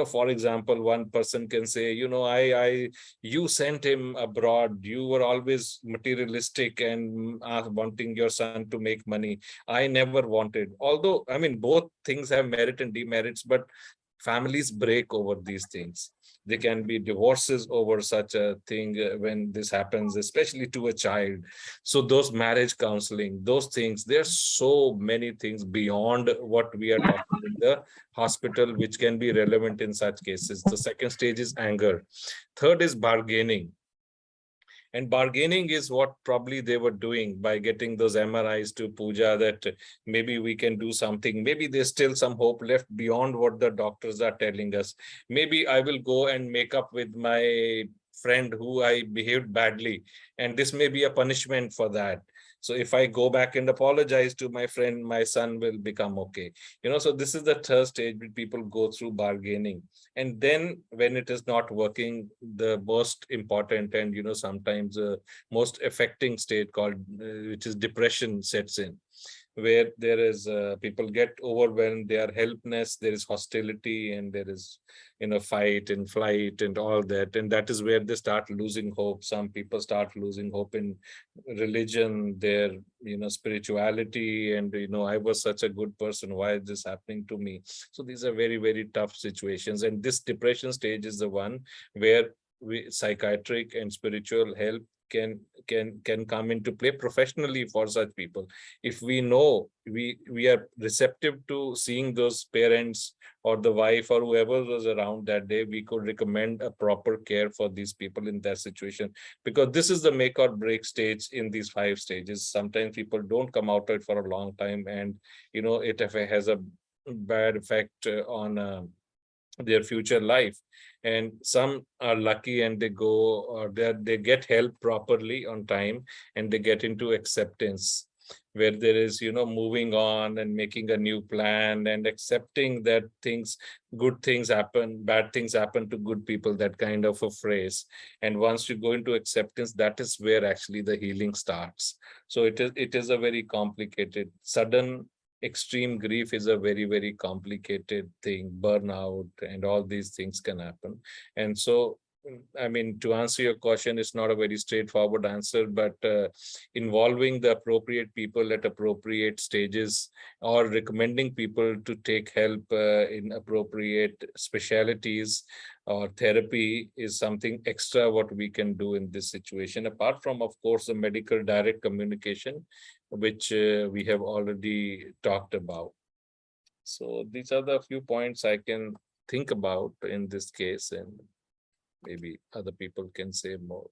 For example, one person can say, you sent him abroad. You were always materialistic and wanting your son to make money. I never wanted. Although, I mean, both things have merit and demerits, but families break over these things. There can be divorces over such a thing when this happens, especially to a child. So those marriage counseling, those things, there's so many things beyond what we are talking in the hospital, which can be relevant in such cases. The second stage is anger. Third is bargaining. And bargaining is what probably they were doing by getting those MRIs to Pooja, that maybe we can do something. Maybe there's still some hope left beyond what the doctors are telling us. Maybe I will go and make up with my friend who I behaved badly, and this may be a punishment for that. So if I go back and apologize to my friend, my son will become okay. So this is the third stage where people go through bargaining. And then when it is not working, the most important and, sometimes most affecting state called, which is depression, sets in, where there is people get overwhelmed, they are helpless, there is hostility, and there is fight and flight and all that. And that is where they start losing hope. Some people start losing hope in religion, their spirituality, and I was such a good person, why is this happening to me? So these are very, very tough situations. And this depression stage is the one where psychiatric and spiritual help can come into play professionally for such people. If we know we are receptive to seeing those parents or the wife or whoever was around that day, we could recommend a proper care for these people in that situation, because this is the make or break stage in these 5 stages. Sometimes people don't come out of it for a long time, and it has a bad effect on their future life. And some are lucky and they go, or they get help properly on time, and they get into acceptance, where there is moving on and making a new plan and accepting that good things happen, bad things happen to good people, that kind of a phrase. And once you go into acceptance, that is where actually the healing starts. So it is a very complicated, sudden extreme grief is a very, very complicated thing. Burnout and all these things can happen. And so, I mean, to answer your question, it's not a very straightforward answer, but involving the appropriate people at appropriate stages, or recommending people to take help in appropriate specialities or therapy, is something extra what we can do in this situation, apart from, of course, the medical direct communication, which we have already talked about. So these are the few points I can think about in this case, and maybe other people can say more.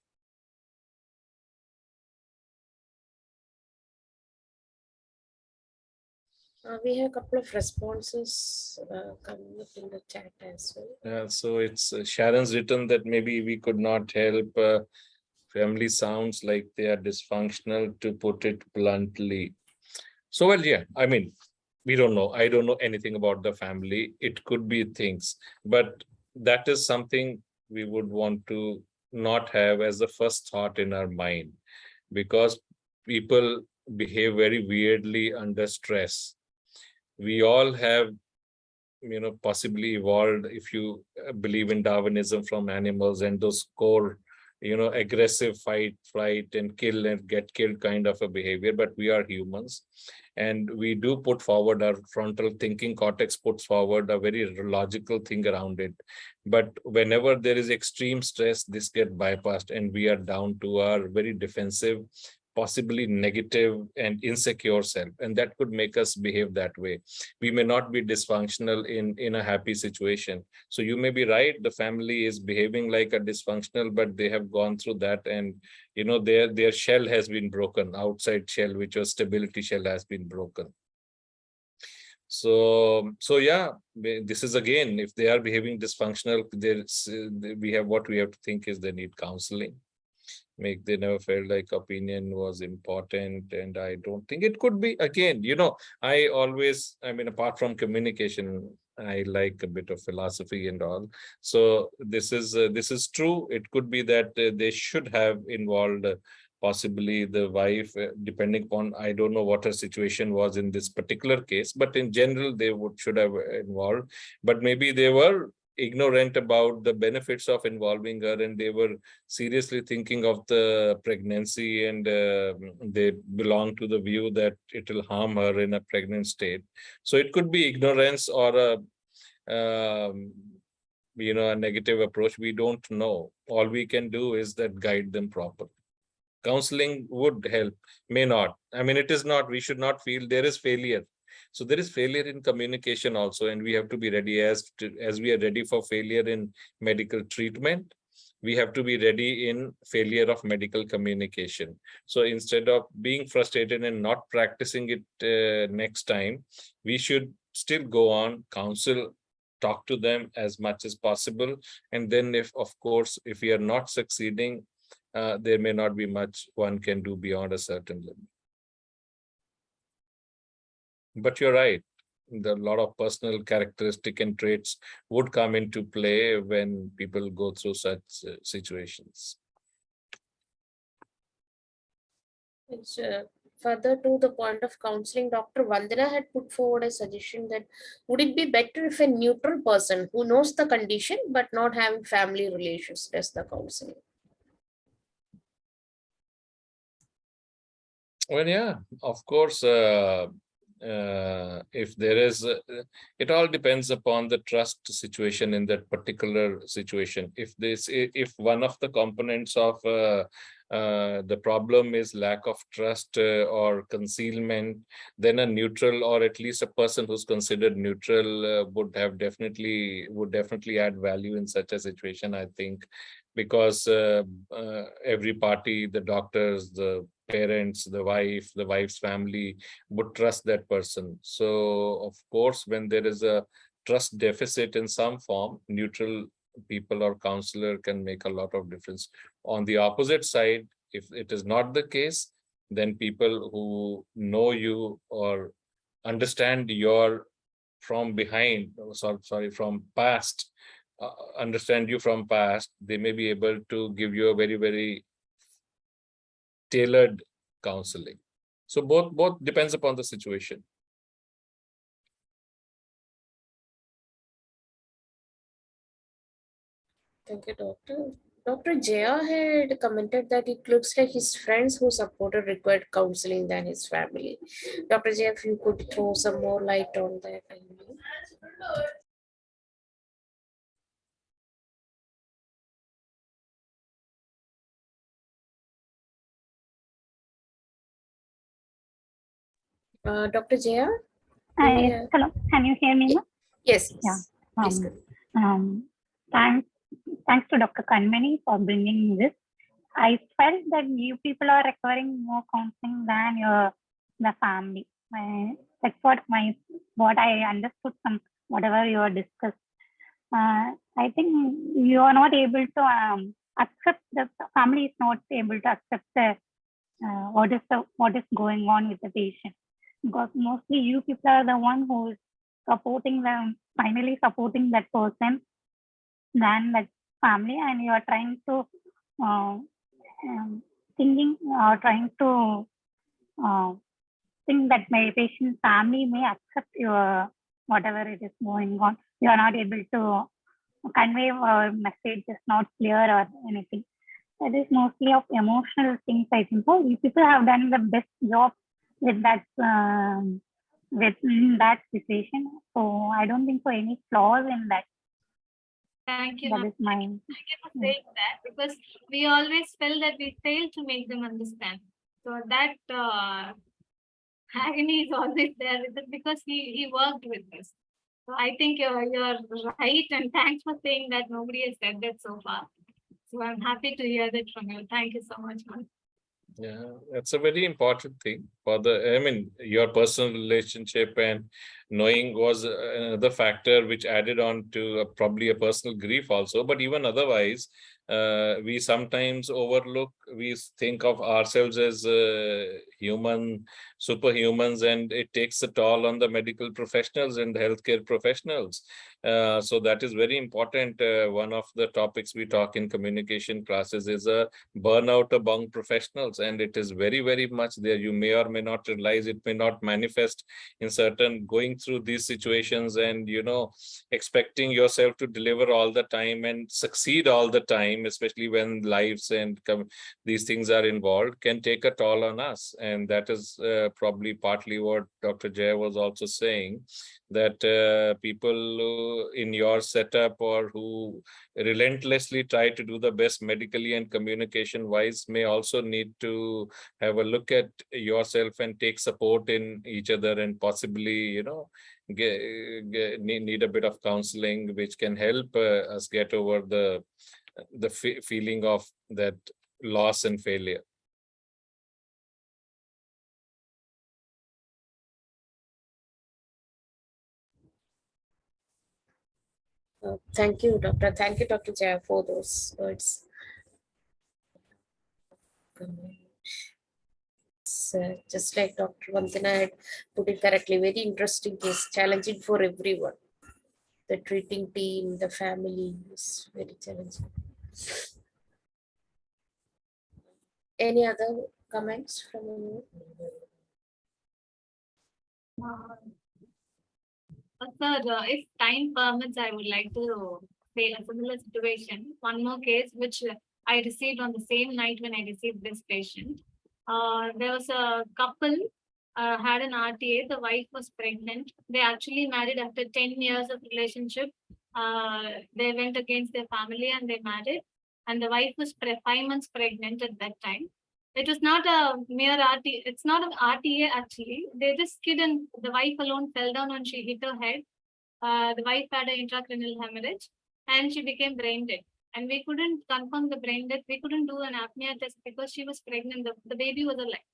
We have a couple of responses coming up in the chat as well. So it's Sharon's written that maybe we could not help. Family sounds like they are dysfunctional, to put it bluntly. So, well, yeah, I mean, we don't know. I don't know anything about the family. It could be things, but that is something we would want to not have as the first thought in our mind, because people behave very weirdly under stress. We all have, possibly evolved, if you believe in Darwinism, from animals, and those core, aggressive fight, flight, and kill and get killed kind of a behavior. But we are humans, and we do put forward, our frontal thinking cortex puts forward a very logical thing around it. But whenever there is extreme stress, this gets bypassed, and we are down to our very defensive, possibly negative and insecure self, and that could make us behave that way. We may not be dysfunctional in a happy situation. So you may be right, the family is behaving like a dysfunctional, but they have gone through that, and their shell has been broken, outside shell, which was stability shell, has been broken. So yeah, this is, again, if they are behaving dysfunctional, we have to think is they need counseling. They never felt like opinion was important. And I don't think it could be, again, I mean, apart from communication, I like a bit of philosophy and all. So this is true. It could be that they should have involved possibly the wife, depending upon, I don't know what her situation was in this particular case, but in general, they should have involved. But maybe they were ignorant about the benefits of involving her, and they were seriously thinking of the pregnancy, and they belong to the view that it will harm her in a pregnant state. So it could be ignorance, or a negative approach. We don't know. All we can do is that guide them properly. Counseling would help, may not. I mean, it is not, we should not feel there is failure. So there is failure in communication also, and we have to be ready as we are ready for failure in medical treatment. We have to be ready in failure of medical communication. So instead of being frustrated and not practicing it next time, we should still go on, counsel, talk to them as much as possible. And then if, of course, if we are not succeeding, there may not be much one can do beyond a certain limit. But you're right. A lot of personal characteristic and traits would come into play when people go through such situations. It's, further to the point of counseling, Dr. Vandana had put forward a suggestion that would it be better if a neutral person who knows the condition but not having family relations does the counseling? Well, yeah, of course, if there is, it all depends upon the trust situation in that particular situation. If one of the components of the problem is lack of trust or concealment, then a neutral, or at least a person who's considered neutral, would definitely add value in such a situation, I think, because every party, the doctors, the parents, the wife's family would trust that person. So of course, when there is a trust deficit in some form, neutral people or counselor can make a lot of difference. On the opposite side, if it is not the case, then people who know you or understand your from behind, from past, understand you from past, they may be able to give you a very, very tailored counseling. So both depends upon the situation. Thank you, Doctor. Dr. Jaya had commented that it looks like his friends who supported required counseling than his family. Dr. Jaya, if you could throw some more light on that. Dr. Jaya? Hello, can you hear me? Yes. Yeah. Please Thanks to Dr. Kanmani for bringing this. I felt that you people are requiring more counseling than the family. That's what I understood from whatever you discussed. I think you are not able to accept, the family is not able to accept what is going on with the patient, because mostly you people are the one who is supporting them, finally supporting that person than that family, and you are trying to think that my patient family may accept your whatever it is going on. You are not able to convey a message, is not clear or anything. That is mostly of emotional things, I think. So you people have done the best job with that within that situation. So I don't think so any flaws in that. Thank you. That is mine. Thank you for saying that, because we always felt that we failed to make them understand. So that agony is always there with it, because he worked with us. So I think you're right, and thanks for saying that. Nobody has said that so far. So I'm happy to hear that from you. Thank you so much, ma'am. Yeah, that's a very important thing for your personal relationship, and knowing was another factor which added on to probably a personal grief also. But even otherwise, we sometimes overlook, we think of ourselves as human superhumans, and it takes a toll on the medical professionals and the healthcare professionals. So that is very important. One of the topics we talk in communication classes is a burnout among professionals, and it is very, very much there. You may or may not realize, it may not manifest in certain going through these situations, and expecting yourself to deliver all the time and succeed all the time, especially when lives and these things are involved, can take a toll on us. and that is probably partly what Dr. Jay was also saying, that people in your setup or who relentlessly try to do the best medically and communication wise may also need to have a look at yourself and take support in each other, and possibly, need a bit of counseling which can help us get over the feeling of that loss and failure. Thank you, Doctor. Thank you, Dr. Jaya, for those words. So, just like Dr. Vandana had put it correctly, very interesting case, challenging for everyone. The treating team, the family is very challenging. Any other comments from you? Sir, if time permits, I would like to say a similar situation. One more case which I received on the same night when I received this patient. There was a couple had an RTA. The wife was pregnant. They actually married after 10 years of relationship. They went against their family and they married. And the wife was 5 months pregnant at that time. It was not a mere RTA. It's not an RTA actually. They just skid and the wife alone fell down and she hit her head. The wife had an intracranial hemorrhage and she became brain dead. And we couldn't confirm the brain death. We couldn't do an apnea test because she was pregnant. The baby was alive.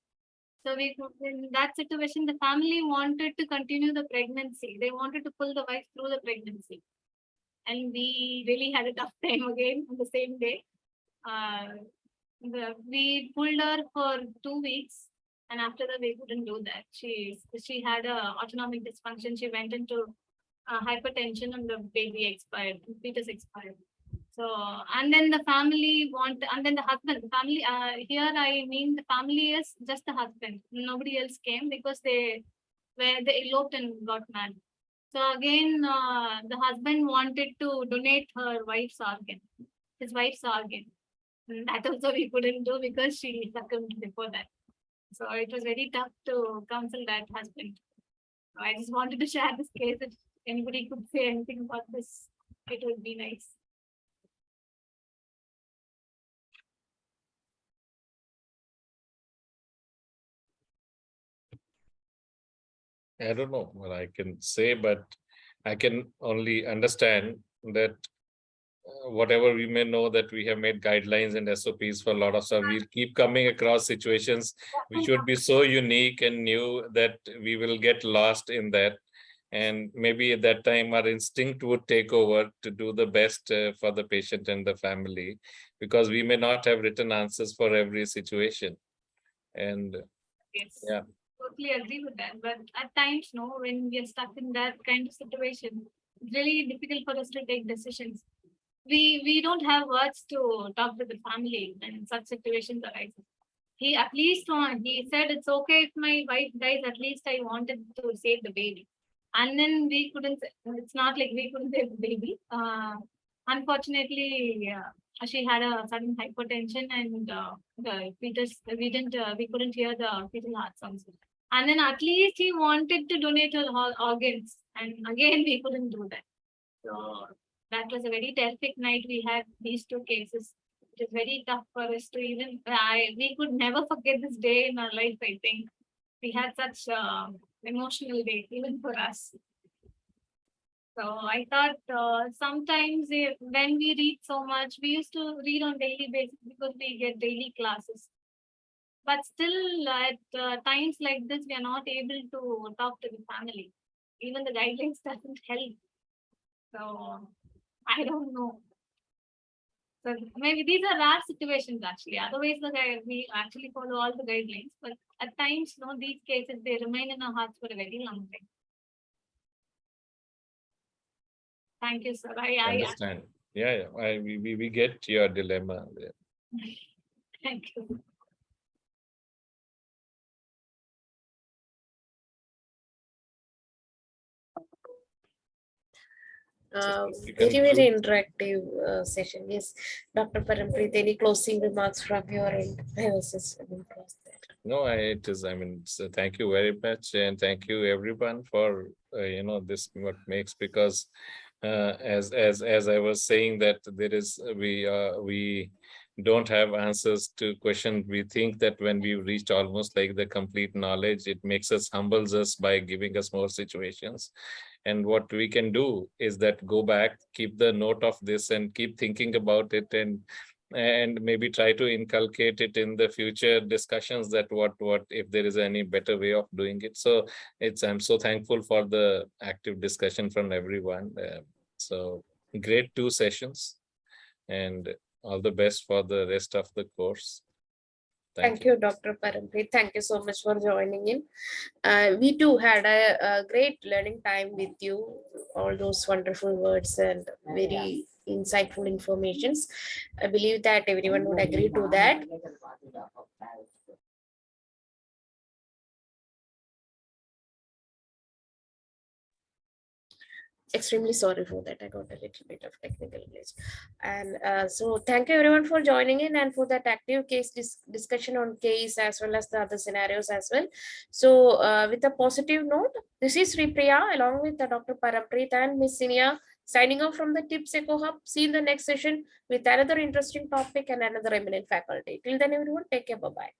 So in that situation, the family wanted to continue the pregnancy. They wanted to pull the wife through the pregnancy. And we really had a tough time again on the same day. We pulled her for 2 weeks, and after that we couldn't do that. She had a autonomic dysfunction. She went into hypertension, and the baby expired. Fetus expired. So, and then the family and then the husband. The family here, I mean, the family is just the husband. Nobody else came because they eloped and got married. So again, the husband wanted to donate her wife's organ, his wife's organ. And that also we couldn't do because she succumbed before that. So it was very tough to counsel that husband. So I just wanted to share this case. If anybody could say anything about this, it would be nice. I don't know what I can say, but I can only understand that whatever we may know, that we have made guidelines and SOPs for a lot of stuff, we'll keep coming across situations which would be so unique and new that we will get lost in that. And maybe at that time, our instinct would take over to do the best for the patient and the family, because we may not have written answers for every situation. And Yes. yeah. Totally agree with that. But at times, no, when we are stuck in that kind of situation, it's really difficult for us to take decisions. We don't have words to talk to the family when such situations arise. He at least he said it's okay if my wife dies, at least I wanted to save the baby. And then we couldn't, it's not like we couldn't save the baby. Unfortunately, she had a sudden hypertension and the fetus, we couldn't hear the fetal heart sounds. And then at least he wanted to donate her organs. And again, we couldn't do that. So that was a very terrific night. We had these two cases. It is very tough for us to even, we could never forget this day in our life, I think. We had such emotional day, even for us. So I thought sometimes when we read so much, we used to read on daily basis because we get daily classes. But still at times like this, we are not able to talk to the family. Even the guidelines doesn't help. So I don't know. So maybe these are rare situations actually. Otherwise, we actually follow all the guidelines. But at times, these cases, they remain in our hearts for a very long time. Thank you, sir. I understand. Yeah. We get your dilemma there. Thank you. We Very, conclude. very interactive session. Yes, Dr. Parampreet, any closing remarks from your end? I was just impressed there. No, it is. I mean, so thank you very much, and thank you everyone for this what makes, because as I was saying, that there is we don't have answers to question. We think that when we reached almost like the complete knowledge, it makes us, humbles us by giving us more situations. And what we can do is that go back, keep the note of this, and keep thinking about it, and maybe try to inculcate it in the future discussions, that what if there is any better way of doing it. So I'm so thankful for the active discussion from everyone. So great 2 sessions, and all the best for the rest of the course. Thank you, Dr. Parampreet. Thank you so much for joining in. We too had a great learning time with you, all those wonderful words and very insightful informations. I believe that everyone would agree to that. Extremely sorry for that. I got a little bit of technical glitch. And so thank you everyone for joining in and for that active case discussion on case as well as the other scenarios as well. So with a positive note, this is Sri Priya along with Dr. Parampreet and Miss Sinia signing off from the Tips Eco Hub. See you in the next session with another interesting topic and another eminent faculty. Till then, everyone, take care. Bye-bye.